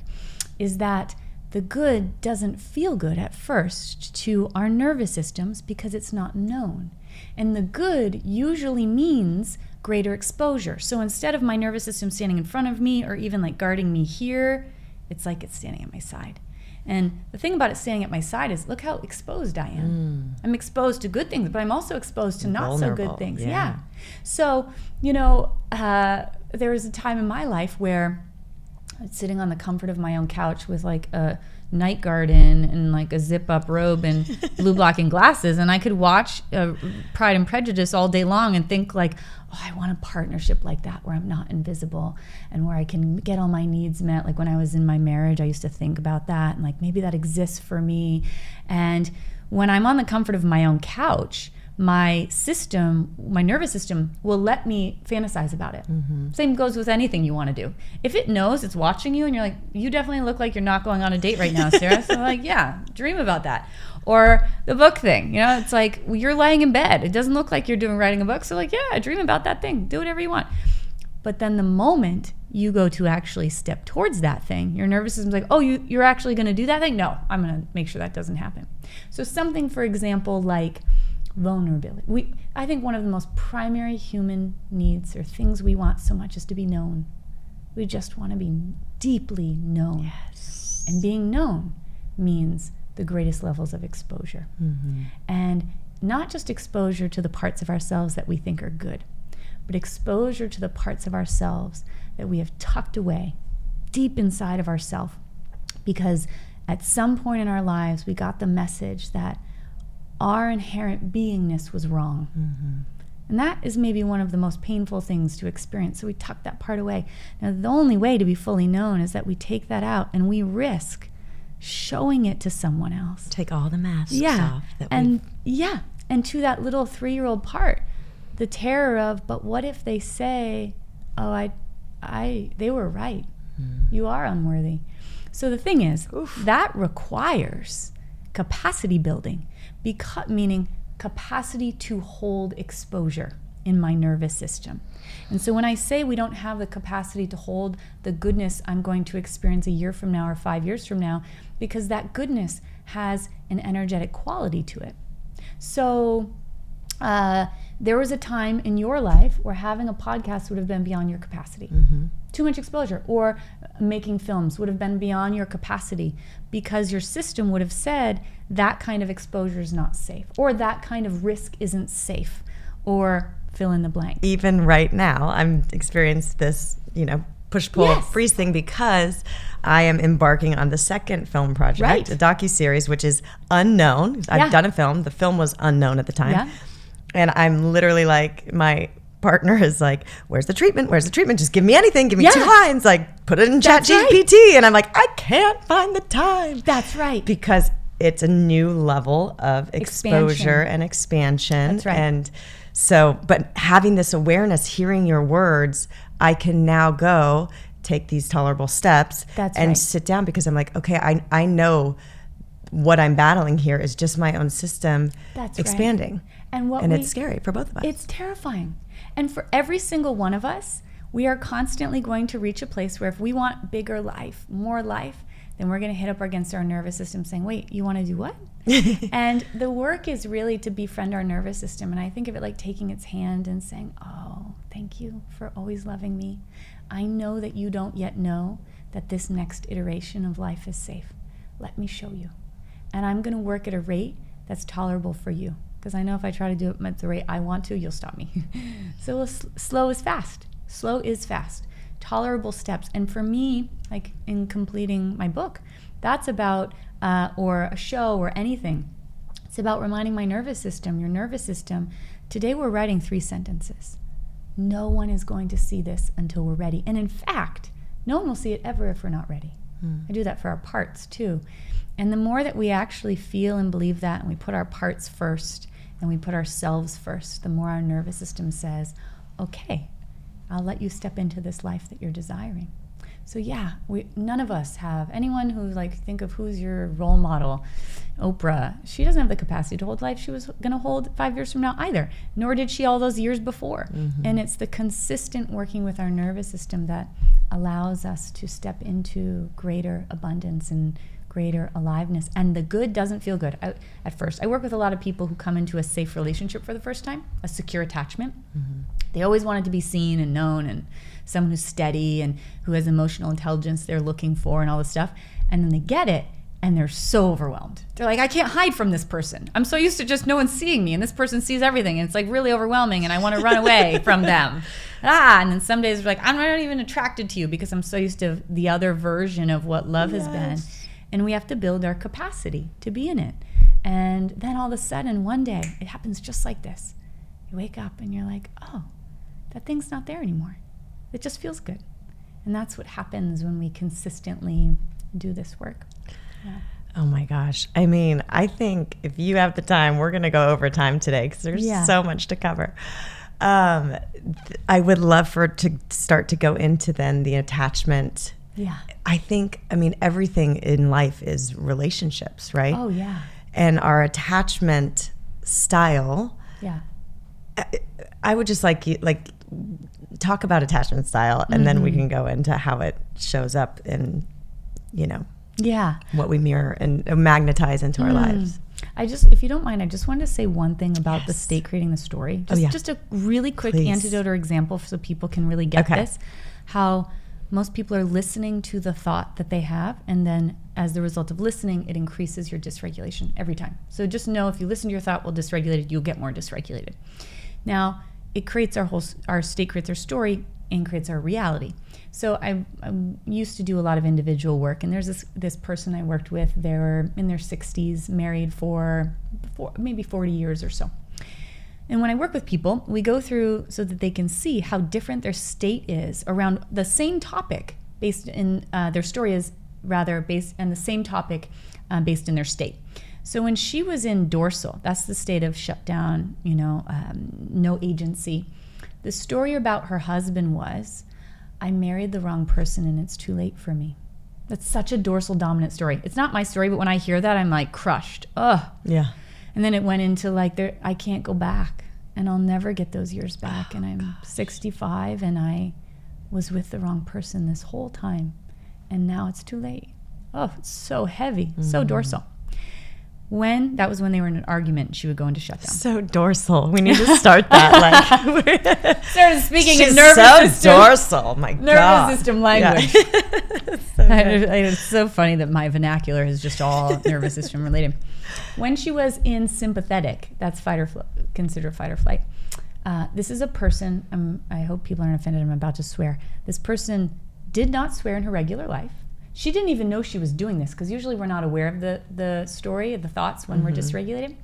is that the good doesn't feel good at first to our nervous systems because it's not known. And the good usually means greater exposure. So instead of my nervous system standing in front of me or even like guarding me here, it's like it's standing at my side. And the thing about it standing at my side is, look how exposed I am. I'm exposed to good things, but I'm also exposed to not so good things. Yeah. So, there was a time in my life where I was sitting on the comfort of my own couch with like a night garden and like a zip-up robe and blue blocking glasses, and I could watch Pride and Prejudice all day long and think like, oh, I want a partnership like that where I'm not invisible and where I can get all my needs met. Like when I was in my marriage, I used to think about that and like maybe that exists for me. And when I'm on the comfort of my own couch, my nervous system will let me fantasize about it. Same goes with anything you want to do. If it knows it's watching you and you're like, you definitely look like you're not going on a date right now, Sarah. So like, yeah, dream about that. Or the book thing, it's like you're laying in bed. It doesn't look like you're writing a book. So like, yeah, dream about that thing. Do whatever you want. But then the moment you go to actually step towards that thing, your nervous system's like, oh, you're actually going to do that thing? No, I'm going to make sure that doesn't happen. So something, for example, like vulnerability. I think one of the most primary human needs or things we want so much is to be known. We just want to be deeply known. Yes. And being known means the greatest levels of exposure. And not just exposure to the parts of ourselves that we think are good, but exposure to the parts of ourselves that we have tucked away deep inside of ourselves. Because at some point in our lives, we got the message that our inherent beingness was wrong. And that is maybe one of the most painful things to experience. So we tuck that part away. Now, the only way to be fully known is that we take that out and we risk showing it to someone else. Take all the masks off. And to that little 3-year-old part, the terror of, but what if they say, oh, they were right. You are unworthy. So the thing is, that requires capacity building, meaning capacity to hold exposure in my nervous system. And so when I say we don't have the capacity to hold the goodness I'm going to experience a year from now or 5 years from now, because that goodness has an energetic quality to it. So there was a time in your life where having a podcast would have been beyond your capacity. Too much exposure, or making films would have been beyond your capacity, because your system would have said that kind of exposure is not safe, or that kind of risk isn't safe, or fill in the blank. Even right now, I'm experiencing this, push-pull freeze thing, because I am embarking on the second film project, a docuseries, which is unknown. I've done a film. The film was unknown at the time. And I'm literally like, my partner is like, where's the treatment? Where's the treatment? Just give me anything. Give me 2 lines. Like, put it in ChatGPT. And I'm like, I can't find the time. That's right. Because it's a new level of exposure and expansion. That's right. And so, but having this awareness, hearing your words, I can now go take these tolerable steps and sit down, because I'm like, okay, I know what I'm battling here is just my own system expanding. And it's scary for both of us. It's terrifying. And for every single one of us, we are constantly going to reach a place where if we want bigger life, more life, then we're going to hit up against our nervous system saying, wait, you want to do what? And the work is really to befriend our nervous system. And I think of it like taking its hand and saying, oh, thank you for always loving me. I know that you don't yet know that this next iteration of life is safe. Let me show you. And I'm going to work at a rate that's tolerable for you. Because I know if I try to do it at the rate I want to, you'll stop me. So slow is fast. Slow is fast. Tolerable steps. And for me, like in completing my book, that's about, or a show or anything, it's about reminding my nervous system, your nervous system, today we're writing 3 sentences. No one is going to see this until we're ready. And in fact, no one will see it ever if we're not ready. I do that for our parts too. And the more that we actually feel and believe that, and we put our parts first, and we put ourselves first, the more our nervous system says, okay, I'll let you step into this life that you're desiring. So none of us have, anyone who think of who's your role model, Oprah, she doesn't have the capacity to hold life she was going to hold 5 years from now either, nor did she all those years before. And it's the consistent working with our nervous system that allows us to step into greater abundance and greater aliveness. And the good doesn't feel good at first. I work with a lot of people who come into a safe relationship for the first time, a secure attachment. They always wanted to be seen and known, and someone who's steady and who has emotional intelligence they're looking for and all this stuff. And then they get it and they're so overwhelmed. They're like, I can't hide from this person. I'm so used to just no one seeing me, and this person sees everything, and it's like really overwhelming, and I want to run away from them. And then some days they're like, I'm not even attracted to you because I'm so used to the other version of what love has been. And we have to build our capacity to be in it. And then all of a sudden, one day, it happens just like this. You wake up and you're like, oh, that thing's not there anymore. It just feels good. And that's what happens when we consistently do this work. Oh my gosh. I mean, I think if you have the time, we're going to go over time today because there's so much to cover. I would love to start to go into then the attachment. I think, everything in life is relationships, right? Oh, yeah. And our attachment style. I would just talk about attachment style, and then we can go into how it shows up in, what we mirror and magnetize into our lives. If you don't mind, I just wanted to say one thing about the state creating the story. Just a really quick antidote or example so people can really get this. How most people are listening to the thought that they have, and then as the result of listening, it increases your dysregulation every time. So just know if you listen to your thought while dysregulated, you'll get more dysregulated. Now, it creates our state creates our story and creates our reality. So I used to do a lot of individual work, and there's this person I worked with. They were in their 60s, married for maybe 40 years or so. And when I work with people, we go through so that they can see how different their state is around the same topic based in their story is rather based on the same topic, based in their state. So when she was in dorsal, that's the state of shutdown, no agency. The story about her husband was, I married the wrong person and it's too late for me. That's such a dorsal dominant story. It's not my story, but when I hear that, I'm like crushed. Ugh. Yeah. And then it went into like, I can't go back and I'll never get those years back. And I'm 65 and I was with the wrong person this whole time. And now it's too late. Oh, it's so heavy, so dorsal. That was when they were in an argument, she would go into shutdown. So dorsal. We need to start that. Started speaking She's in nervous system. Dorsal. My God. Nervous system language. Yeah. It's so funny that my vernacular is just all nervous system related. When she was in sympathetic, that's considered fight or flight. This is a person, I hope people aren't offended, I'm about to swear. This person did not swear in her regular life. She didn't even know she was doing this, because usually we're not aware of the story, of the thoughts when we're dysregulated.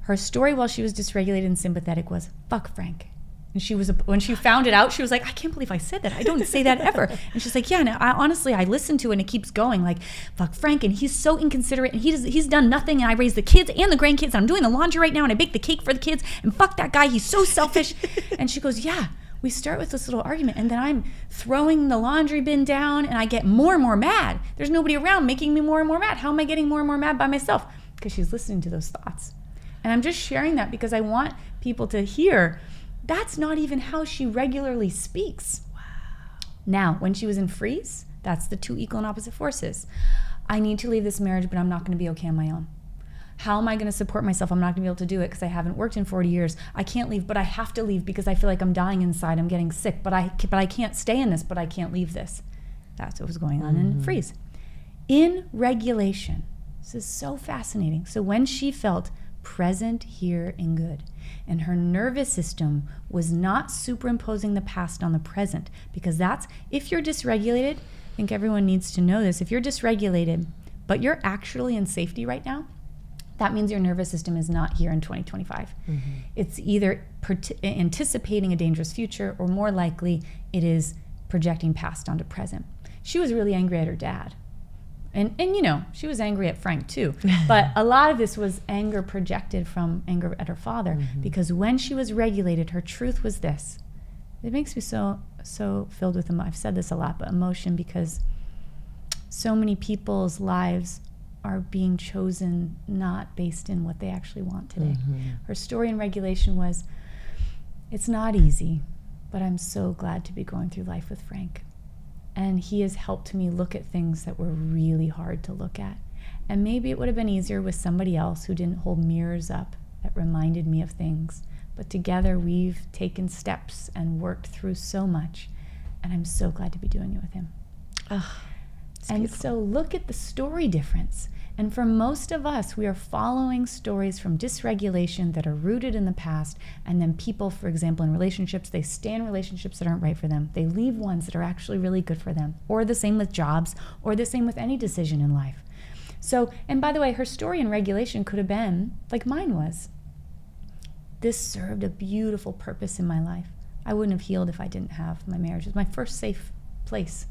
Her story while she was dysregulated and sympathetic was, fuck Frank. And when she found it out, she was like, I can't believe I said that. I don't say that ever. And she's like, yeah, no, honestly, I listen to it and it keeps going, like, fuck Frank, and he's so inconsiderate, and he's done nothing, and I raise the kids and the grandkids, and I'm doing the laundry right now, and I bake the cake for the kids, and fuck that guy, he's so selfish. And she goes, yeah. We start with this little argument, and then I'm throwing the laundry bin down, and I get more and more mad. There's nobody around making me more and more mad. How am I getting more and more mad by myself? Because she's listening to those thoughts. And I'm just sharing that because I want people to hear that's not even how she regularly speaks. Wow. Now, when she was in freeze, that's the two equal and opposite forces. I need to leave this marriage, but I'm not going to be okay on my own. How am I going to support myself? I'm not going to be able to do it because I haven't worked in 40 years. I can't leave, but I have to leave because I feel like I'm dying inside. I'm getting sick, but I can't stay in this, but I can't leave this. That's what was going on in freeze. In regulation, this is so fascinating. So when she felt present, here, and good, and her nervous system was not superimposing the past on the present, because that's, if you're dysregulated, I think everyone needs to know this, if you're dysregulated, but you're actually in safety right now, that means your nervous system is not here in 2025. It's either anticipating a dangerous future, or more likely, it is projecting past onto present. She was really angry at her dad. And she was angry at Frank too. But a lot of this was anger projected from anger at her father, because when she was regulated, her truth was this. It makes me so filled with emotion. I've said this a lot, but emotion, because so many people's lives are being chosen not based in what they actually want today. Her story in regulation was, it's not easy, but I'm so glad to be going through life with Frank. And he has helped me look at things that were really hard to look at. And maybe it would have been easier with somebody else who didn't hold mirrors up that reminded me of things. But together we've taken steps and worked through so much. And I'm so glad to be doing it with him. And so look at the story difference. And for most of us, we are following stories from dysregulation that are rooted in the past. And then people, for example, in relationships, they stay in relationships that aren't right for them. They leave ones that are actually really good for them. Or the same with jobs, or the same with any decision in life. So, and by the way, her story in regulation could have been like mine was. This served a beautiful purpose in my life. I wouldn't have healed if I didn't have my marriage. It was my first safe place.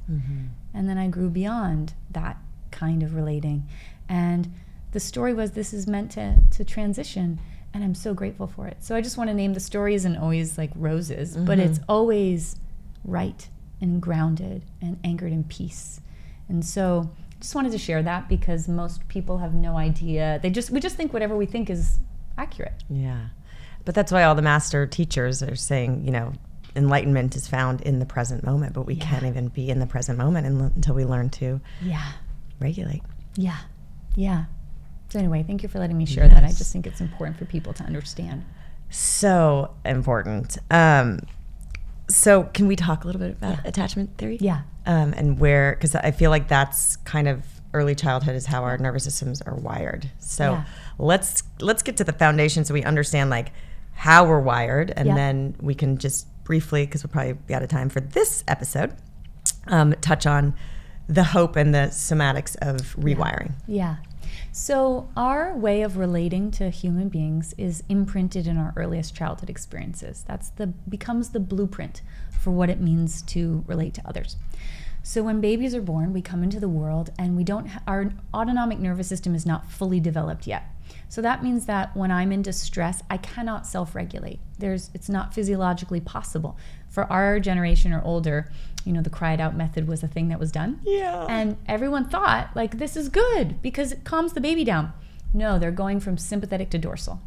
And then I grew beyond that kind of relating. And the story was, this is meant to transition, and I'm so grateful for it. So I just want to name the story isn't always like roses, but it's always right and grounded and anchored in peace. And so I just wanted to share that, because most people have no idea. We just think whatever we think is accurate. Yeah. But that's why all the master teachers are saying, enlightenment is found in the present moment, but we can't even be in the present moment until we learn to regulate. Yeah. So anyway, thank you for letting me share that. I just think it's important for people to understand. So important. So can we talk a little bit about attachment theory? Yeah. And where, because I feel like that's kind of early childhood is how our nervous systems are wired. So let's get to the foundation so we understand like how we're wired, and then we can just briefly, because we'll probably be out of time for this episode, touch on the hope and the somatics of rewiring. Yeah. So our way of relating to human beings is imprinted in our earliest childhood experiences. Becomes the blueprint for what it means to relate to others. So when babies are born, we come into the world and our autonomic nervous system is not fully developed yet. So that means that when I'm in distress, I cannot self-regulate. It's not physiologically possible. For our generation or older, the cry it out method was a thing that was done. Yeah. And everyone thought, like, this is good because it calms the baby down. No, they're going from sympathetic to dorsal.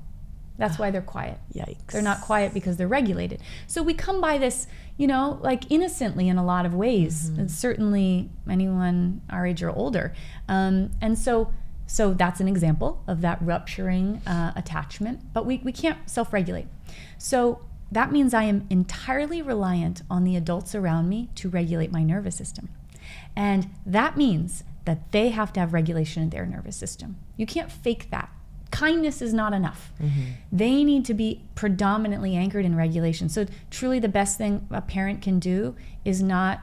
That's why they're quiet. Yikes. They're not quiet because they're regulated. So we come by this, like innocently in a lot of ways. And certainly anyone our age or older. And so that's an example of that rupturing attachment. But we can't self-regulate. So that means I am entirely reliant on the adults around me to regulate my nervous system. And that means that they have to have regulation in their nervous system. You can't fake that. Kindness is not enough. They need to be predominantly anchored in regulation. So truly the best thing a parent can do is not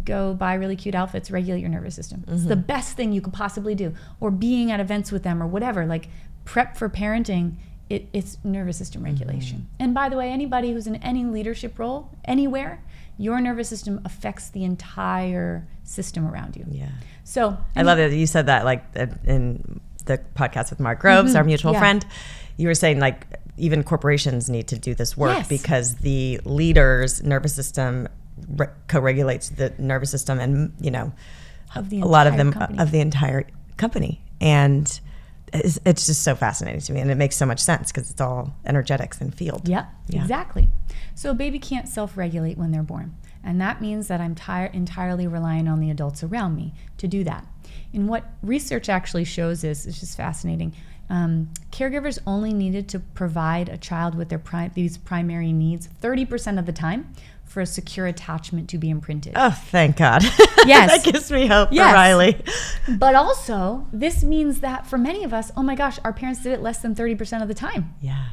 go buy really cute outfits, regulate your nervous system. It's the best thing you could possibly do. Or being at events with them or whatever, like prep for parenting, it's nervous system regulation. And by the way, anybody who's in any leadership role, anywhere, your nervous system affects the entire system around you. Yeah. So I love that you said that, like in the podcast with Mark Groves, our mutual friend, you were saying like even corporations need to do this work because the leader's nervous system co-regulates the nervous system and a lot of them company. Of the entire company. And it's just so fascinating to me, and it makes so much sense because it's all energetics and field. Yeah, exactly. So a baby can't self-regulate when they're born, and that means that I'm entirely relying on the adults around me to do that. And what research actually shows is, it's just fascinating, caregivers only needed to provide a child with these primary needs 30% of the time for a secure attachment to be imprinted. Oh, thank God. Yes. That gives me hope for Riley. But also, this means that for many of us, oh my gosh, our parents did it less than 30% of the time. Yeah.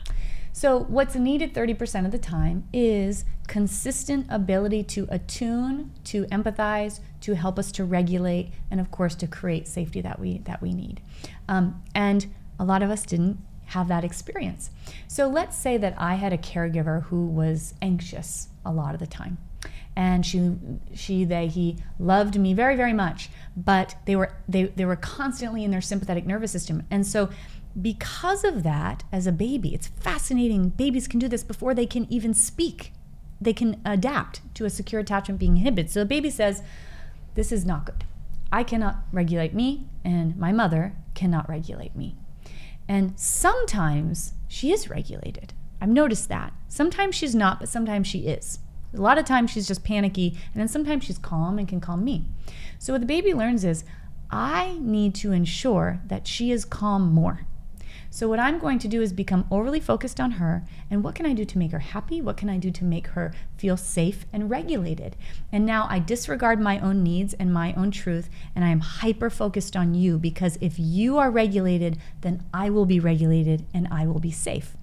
So what's needed 30% of the time is consistent ability to attune, to empathize, to help us to regulate, and of course to create safety that we need. And a lot of us didn't have that experience. So let's say that I had a caregiver who was anxious a lot of the time. And he loved me very, very much, but they were constantly in their sympathetic nervous system. And so because of that, as a baby, it's fascinating. Babies can do this before they can even speak. They can adapt to a secure attachment being inhibited. So a baby says, this is not good. I cannot regulate me, and my mother cannot regulate me. And sometimes she is regulated. I've noticed that. Sometimes she's not, but sometimes she is. A lot of times she's just panicky, and then sometimes she's calm and can calm me. So what the baby learns is, I need to ensure that she is calm more. So what I'm going to do is become overly focused on her, and what can I do to make her happy? What can I do to make her feel safe and regulated? And now I disregard my own needs and my own truth, and I am hyper-focused on you, because if you are regulated, then I will be regulated and I will be safe.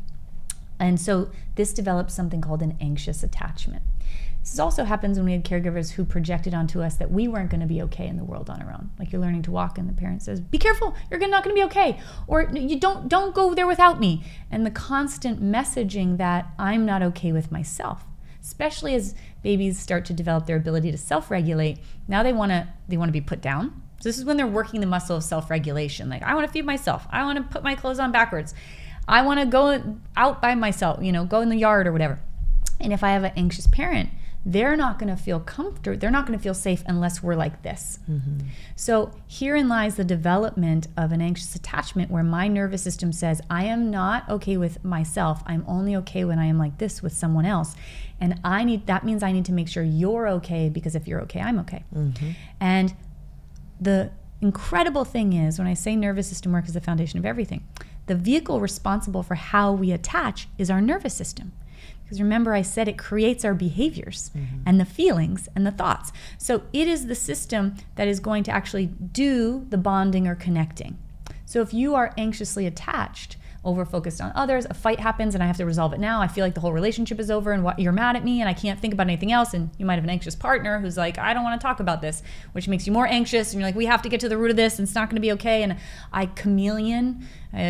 And so this develops something called an anxious attachment. This also happens when we had caregivers who projected onto us that we weren't going to be okay in the world on our own. Like, you're learning to walk and the parent says, be careful, you're not going to be okay. Or you don't go there without me. And the constant messaging that I'm not okay with myself, especially as babies start to develop their ability to self-regulate. Now they want to be put down. So this is when they're working the muscle of self-regulation. Like, I want to feed myself. I want to put my clothes on backwards. I want to go out by myself, go in the yard or whatever. And if I have an anxious parent, they're not going to feel comfortable. They're not going to feel safe unless we're like this. Mm-hmm. So herein lies the development of an anxious attachment, where my nervous system says, I am not okay with myself. I'm only okay when I am like this with someone else. And that means I need to make sure you're okay, because if you're okay, I'm okay. Mm-hmm. And the incredible thing is, when I say nervous system work is the foundation of everything, the vehicle responsible for how we attach is our nervous system. Because remember, I said it creates our behaviors and the feelings and the thoughts. So it is the system that is going to actually do the bonding or connecting. So if you are anxiously attached, over-focused on others, a fight happens and I have to resolve it now. I feel like the whole relationship is over and you're mad at me and I can't think about anything else. And you might have an anxious partner who's like, I don't want to talk about this, which makes you more anxious. And you're like, we have to get to the root of this and it's not going to be okay. And I chameleon,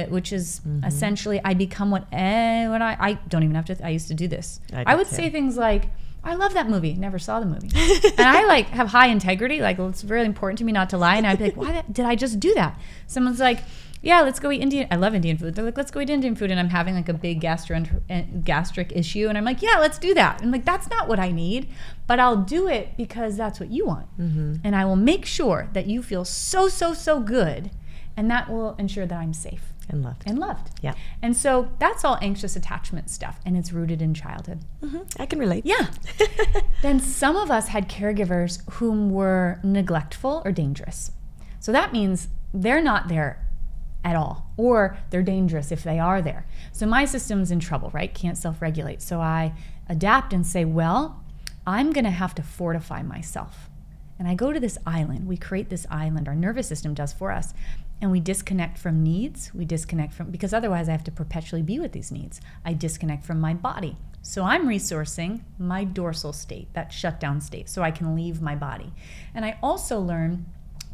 which is essentially I become what I don't even have to, I used to do this. I would say things like, I love that movie. Never saw the movie. And I like have high integrity. Like, it's really important to me not to lie. And I'd be like, why did I just do that? Someone's like, yeah, let's go eat Indian. I love Indian food. They're like, let's go eat Indian food. And I'm having like a big gastric issue. And I'm like, yeah, let's do that. And like, that's not what I need, but I'll do it because that's what you want. And I will make sure that you feel so, so, so good. And that will ensure that I'm safe. And loved. Yeah. And so that's all anxious attachment stuff. And it's rooted in childhood. I can relate. Yeah. Then some of us had caregivers whom were neglectful or dangerous. So that means they're not there at all, or they're dangerous if they are there. So my system's in trouble, right? Can't self-regulate. So I adapt and say, well, I'm going to have to fortify myself. And I go to this island. We create this island. Our nervous system does for us. And we disconnect from needs. We disconnect from, because otherwise I have to perpetually be with these needs. I disconnect from my body. So I'm resourcing my dorsal state, that shutdown state, so I can leave my body. And I also learn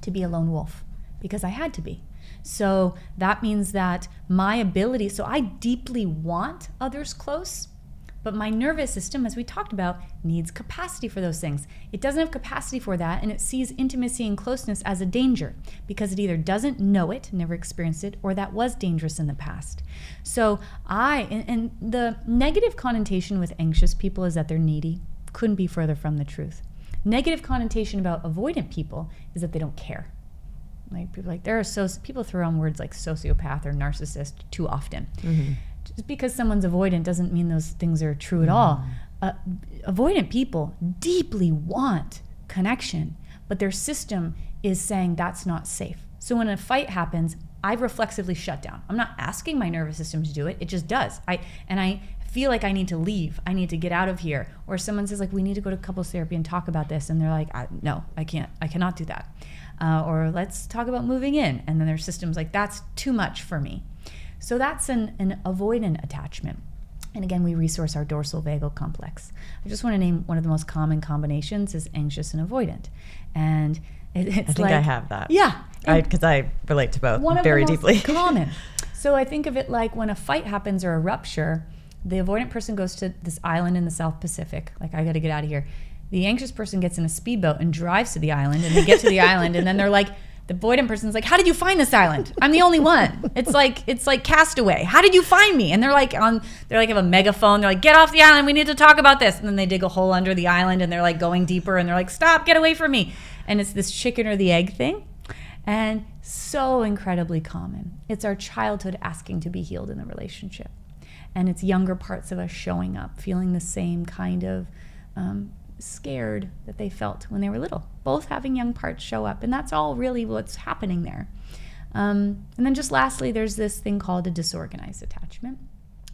to be a lone wolf because I had to be. So that means that my ability, so I deeply want others close, but my nervous system, as we talked about, needs capacity for those things. It doesn't have capacity for that, and it sees intimacy and closeness as a danger because it either doesn't know it, never experienced it, or that was dangerous in the past. So and the negative connotation with anxious people is that they're needy. Couldn't be further from the truth. Negative connotation about avoidant people is that they don't care. Like people people throw on words like sociopath or narcissist too often. Just because someone's avoidant doesn't mean those things are true at all. Avoidant people deeply want connection, but their system is saying that's not safe. So when a fight happens, I reflexively shut down. I'm not asking my nervous system to do it. It just does. I feel like I need to leave. I need to get out of here. Or someone says like, we need to go to couples therapy and talk about this. And they're like, no, I can't. I cannot do that. Or let's talk about moving in. And then their system's like, that's too much for me. So that's an avoidant attachment. And again, we resource our dorsal vagal complex. I just want to name one of the most common combinations is anxious and avoidant. And it's I think I have that. Yeah. Because I relate to both very deeply. Common. So I think of it like when a fight happens or a rupture, the avoidant person goes to this island in the South Pacific. Like, I got to get out of here. The anxious person gets in a speedboat and drives to the island, and they get to the island, and then they're like, the avoidant person's like, how did you find this island? I'm the only one. It's like Castaway. How did you find me? And they're like have a megaphone. They're like, get off the island. We need to talk about this. And then they dig a hole under the island and they're like going deeper and they're like, stop, get away from me. And it's this chicken or the egg thing. And so incredibly common. It's our childhood asking to be healed in the relationship. And it's younger parts of us showing up, feeling the same kind of scared that they felt when they were little. Both having young parts show up, and that's all really what's happening there. And then just lastly, there's this thing called a disorganized attachment.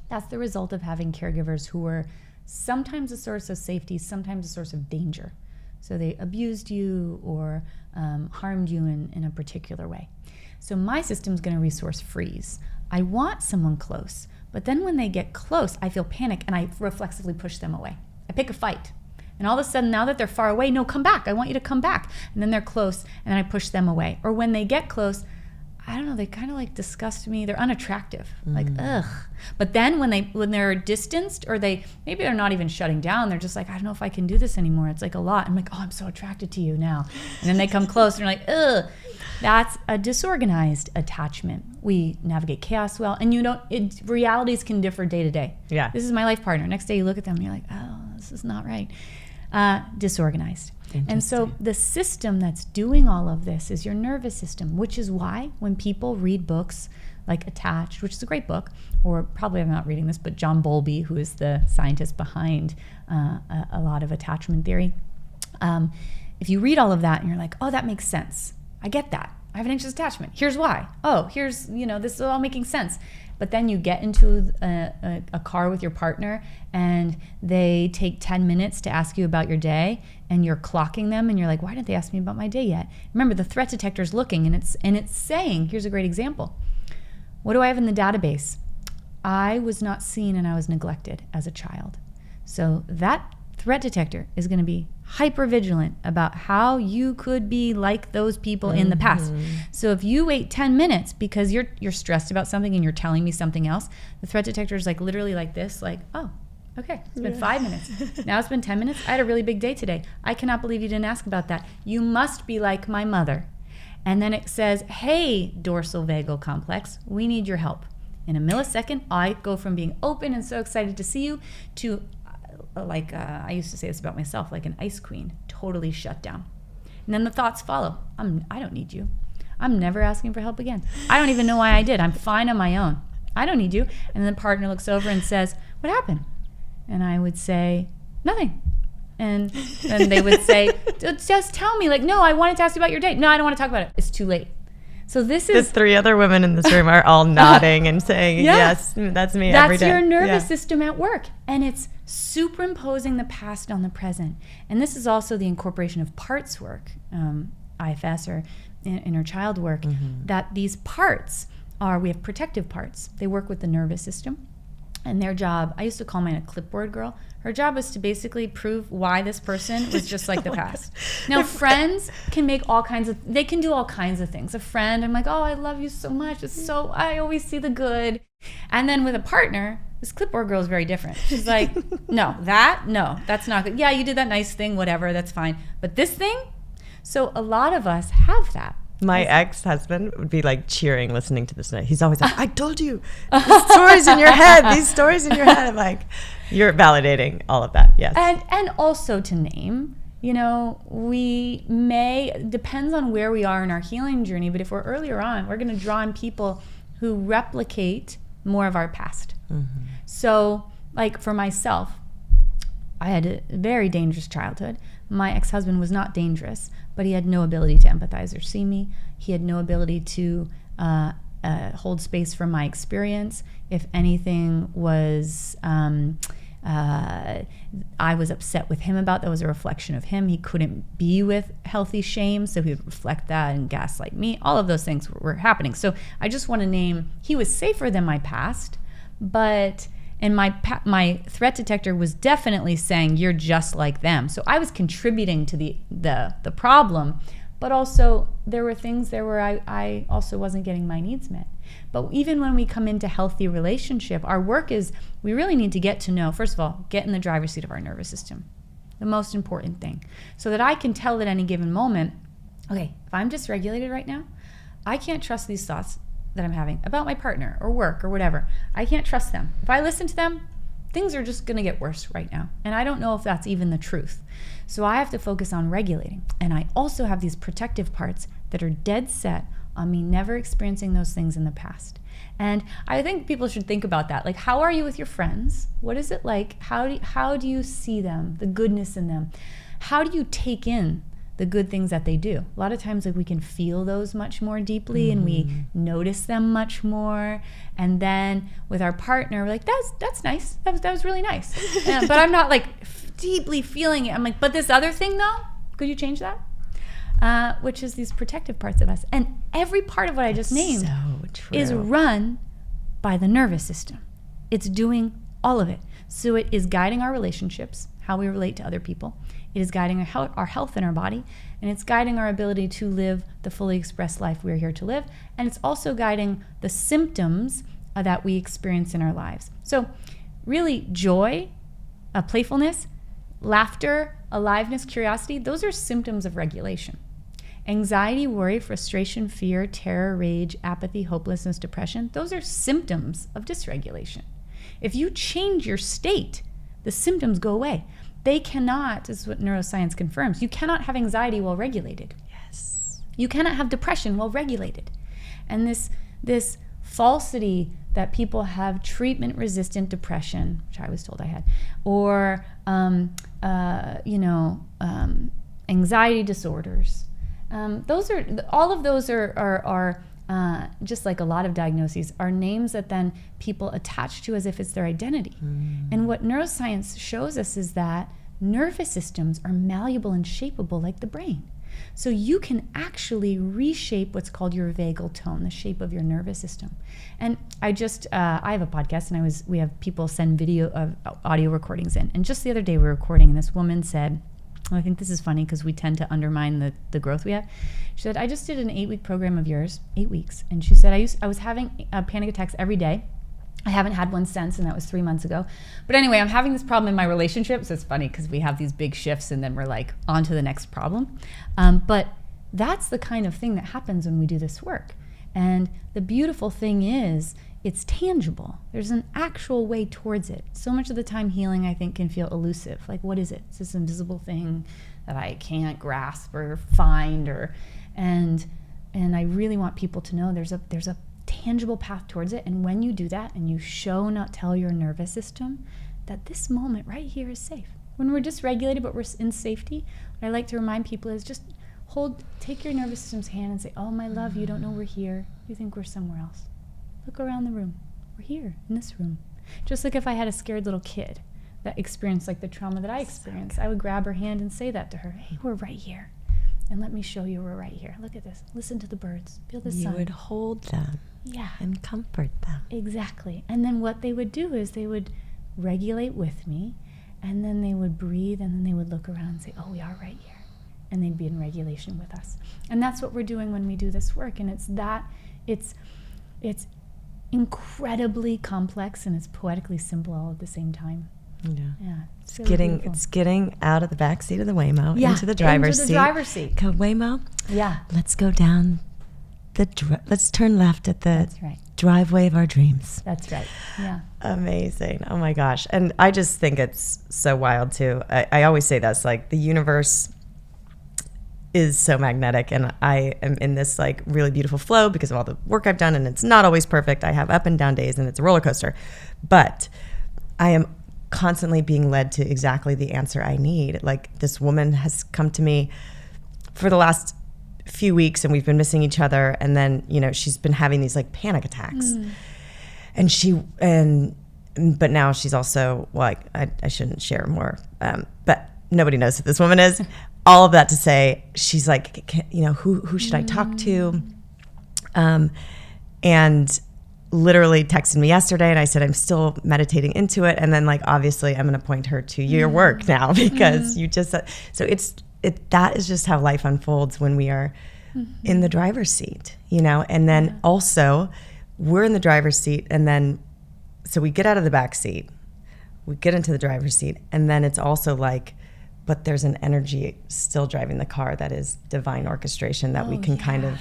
That's the result of having caregivers who were sometimes a source of safety, sometimes a source of danger. So they abused you or harmed you in a particular way. So my system's going to resource freeze. I want someone close, but then when they get close, I feel panic and I reflexively push them away. I pick a fight. And all of a sudden, now that they're far away, no, come back. I want you to come back. And then they're close, and then I push them away. Or when they get close, I don't know, they kind of like disgust me. They're unattractive, like, ugh. But then when they're distanced, or maybe they're not even shutting down, they're just like, I don't know if I can do this anymore. It's like a lot. I'm like, oh, I'm so attracted to you now. And then they come close, and you're like, ugh. That's a disorganized attachment. We navigate chaos well, and realities can differ day to day. Yeah. This is my life partner. Next day you look at them, and you're like, oh, this is not right. Disorganized. And so the system that's doing all of this is your nervous system, which is why when people read books like Attached, which is a great book, or probably I'm not reading this, but John Bowlby, who is the scientist behind a lot of attachment theory, if you read all of that and you're like, oh, that makes sense. I get that. I have an anxious attachment. Here's why. Oh, here's, this is all making sense. But then you get into a car with your partner and they take 10 minutes to ask you about your day, and you're clocking them and you're like, why didn't they ask me about my day yet? Remember, the threat detector is looking and it's saying, here's a great example. What do I have in the database? I was not seen and I was neglected as a child. So that threat detector is going to be hyper vigilant about how you could be like those people in the past. So if you wait 10 minutes because you're stressed about something and you're telling me something else, the threat detector is like literally like this, like, oh, Okay, it's been 5 minutes. Now it's been 10 minutes. I had a really big day today. I cannot believe you didn't ask about that. You must be like my mother. And then it says, hey, dorsal vagal complex, we need your help. In a millisecond, I go from being open and so excited to see you to, I used to say this about myself, like an ice queen, totally shut down. And then the thoughts follow. I don't need you. I'm never asking for help again. I don't even know why I did. I'm fine on my own. I don't need you. And then the partner looks over and says, what happened? And I would say, nothing. And then they would say, just tell me. Like, no, I wanted to ask you about your date. No, I don't want to talk about it. It's too late. So this is... The 3 other women in this room are all nodding and saying, yes, that's me every day. That's your nervous system at work. And it's superimposing the past on the present. And this is also the incorporation of parts work, IFS or inner child work, that these parts we have protective parts. They work with the nervous system. And their job, I used to call mine a clipboard girl. Her job was to basically prove why this person was just like the past. Now, friends can make they can do all kinds of things. A friend, I'm like, oh, I love you so much. I always see the good. And then with a partner, this clipboard girl is very different. She's like, no, that's not good. Yeah, you did that nice thing, whatever, that's fine. But this thing? So a lot of us have that. My ex-husband would be like cheering listening to this. He's always like, I told you, these stories in your head. I'm like, you're validating all of that, yes. And also to name, we depends on where we are in our healing journey, but if we're earlier on, we're going to draw in people who replicate more of our past. So like for myself, I had a very dangerous childhood. My ex-husband was not dangerous, but he had no ability to empathize or see me. He had no ability to hold space for my experience. If anything was I was upset with him about, that was a reflection of him. He couldn't be with healthy shame, so he would reflect that and gaslight me. All of those things were happening. So I just want to name, he was safer than my past, and my threat detector was definitely saying, you're just like them. So I was contributing to the problem, but also there were things there where I also wasn't getting my needs met. But even when we come into healthy relationship, our work is, we really need to get to know, first of all, get in the driver's seat of our nervous system, the most important thing, so that I can tell at any given moment, okay, if I'm dysregulated right now, I can't trust these thoughts that I'm having about my partner or work or whatever. I can't trust them. If I listen to them, things are just going to get worse right now. And I don't know if that's even the truth. So I have to focus on regulating. And I also have these protective parts that are dead set on me never experiencing those things in the past. And I think people should think about that. Like, how are you with your friends? What is it like? How do you see them, the goodness in them? How do you take in the good things that they do? A lot of times, like, we can feel those much more deeply and we notice them much more. And then with our partner, we're like, that's nice. That was really nice. But I'm not like deeply feeling it. I'm like, but this other thing though, could you change that? Which is these protective parts of us. And every part of what I just named is run by the nervous system. It's doing all of it. So it is guiding our relationships, how we relate to other people. It is guiding our health in our body, and it's guiding our ability to live the fully expressed life we're here to live. And it's also guiding the symptoms that we experience in our lives. So really, joy, playfulness, laughter, aliveness, curiosity, those are symptoms of regulation. Anxiety, worry, frustration, fear, terror, rage, apathy, hopelessness, depression, those are symptoms of dysregulation. If you change your state, the symptoms go away. They cannot, this is what neuroscience confirms, you cannot have anxiety while regulated. Yes. You cannot have depression while regulated. And this falsity that people have treatment-resistant depression, which I was told I had, or anxiety disorders. All of those are just like a lot of diagnoses, are names that then people attach to as if it's their identity. And what neuroscience shows us is that nervous systems are malleable and shapeable like the brain. So you can actually reshape what's called your vagal tone, the shape of your nervous system. And I have a podcast, and we have people send video of audio recordings in. And just the other day we were recording, and this woman said, I think this is funny because we tend to undermine the growth we have. She said, I just did an 8-week program of yours, 8 weeks. And she said, I was having panic attacks every day. I haven't had one since, and that was 3 months ago. But anyway, I'm having this problem in my relationship. So it's funny because we have these big shifts and then we're like on to the next problem. But that's the kind of thing that happens when we do this work. And the beautiful thing is it's tangible. There's an actual way towards it. So much of the time healing, I think, can feel elusive. Like, what is it? It's this invisible thing that I can't grasp or find, and I really want people to know there's a tangible path towards it. And when you do that and you show, not tell your nervous system that this moment right here is safe. When we're dysregulated but we're in safety, what I like to remind people is just take your nervous system's hand and say, oh, my love, you don't know we're here. You think we're somewhere else. Look around the room. We're here in this room. Just like if I had a scared little kid that experienced like the trauma that I experienced, I would grab her hand and say that to her. Hey, we're right here. And let me show you we're right here. Look at this. Listen to the birds. Feel the sun. You would hold them. Yeah. And comfort them. Exactly. And then what they would do is they would regulate with me, and then they would breathe, and then they would look around and say, oh, we are right here. And they'd be in regulation with us. And that's what we're doing when we do this work. And it's incredibly complex and it's poetically simple all at the same time. Yeah. It's getting out of the back seat of the Waymo into the driver's seat. Go, Waymo. Yeah. Let's go down let's turn left at the That's right. driveway of our dreams. That's right. Yeah. Amazing. Oh my gosh. And I just think it's so wild too. I always say this, like the universe is so magnetic, and I am in this like really beautiful flow because of all the work I've done, and it's not always perfect. I have up and down days and it's a roller coaster, but I am constantly being led to exactly the answer I need. Like this woman has come to me for the last few weeks and we've been missing each other, and then she's been having these like panic attacks, but now she's also like I shouldn't share more, but nobody knows who this woman is. All of that to say, she's like, who should I talk to? And literally texted me yesterday, and I said I'm still meditating into it, and then like obviously I'm going to point her to your work now because you just so that is just how life unfolds when we are in the driver's seat, and then also we're in the driver's seat, and then so we get out of the back seat, we get into the driver's seat, and then it's also like, but there's an energy still driving the car that is divine orchestration that we can kind of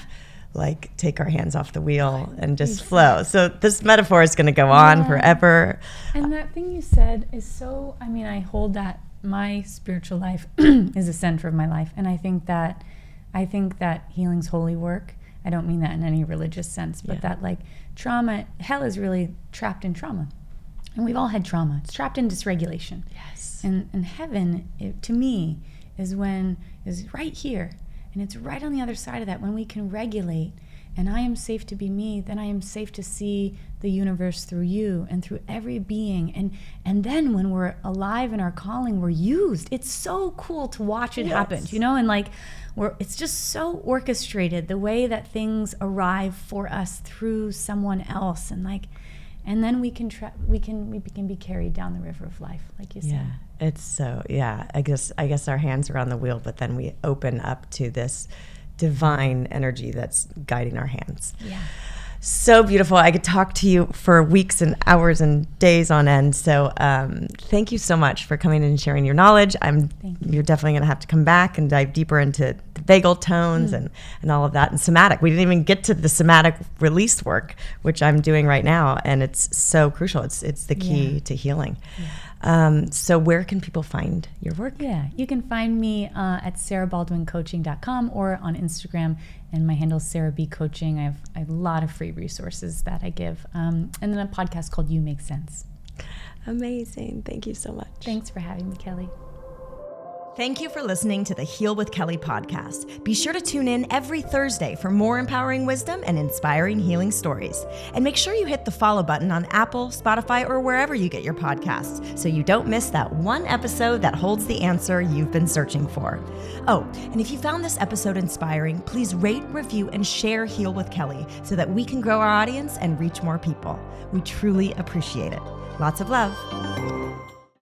like take our hands off the wheel and just flow. So this metaphor is going to go on forever. And that thing you said is so, I hold that my spiritual life is the center of my life. And I think that healing's holy work. I don't mean that in any religious sense, but that like trauma, hell is really trapped in trauma. And we've all had trauma. It's trapped in dysregulation. Yes. And heaven, to me, is right here. And it's right on the other side of that. When we can regulate, and I am safe to be me, then I am safe to see the universe through you and through every being. And then when we're alive in our calling, we're used. It's so cool to watch it happen, and like it's just so orchestrated, the way that things arrive for us through someone else, and then we can be carried down the river of life, like you said. Yeah, it's so, I guess our hands are on the wheel, but then we open up to this divine energy that's guiding our hands. Yeah. So beautiful. I could talk to you for weeks and hours and days on end. So thank you so much for coming in and sharing your knowledge. You're definitely going to have to come back and dive deeper into the vagal tones and all of that. And somatic. We didn't even get to the somatic release work, which I'm doing right now. And it's so crucial. It's the key to healing. Yeah. So where can people find your work? Yeah, you can find me at sarahbaldwincoaching.com or on Instagram, and my handle is Sarah B Coaching. I have a lot of free resources that I give, and then a podcast called You Make Sense. Amazing. Thank you so much. Thanks for having me, Kelly. Thank you for listening to the Heal with Kelly podcast. Be sure to tune in every Thursday for more empowering wisdom and inspiring healing stories. And make sure you hit the follow button on Apple, Spotify, or wherever you get your podcasts so you don't miss that one episode that holds the answer you've been searching for. Oh, and if you found this episode inspiring, please rate, review, and share Heal with Kelly so that we can grow our audience and reach more people. We truly appreciate it. Lots of love.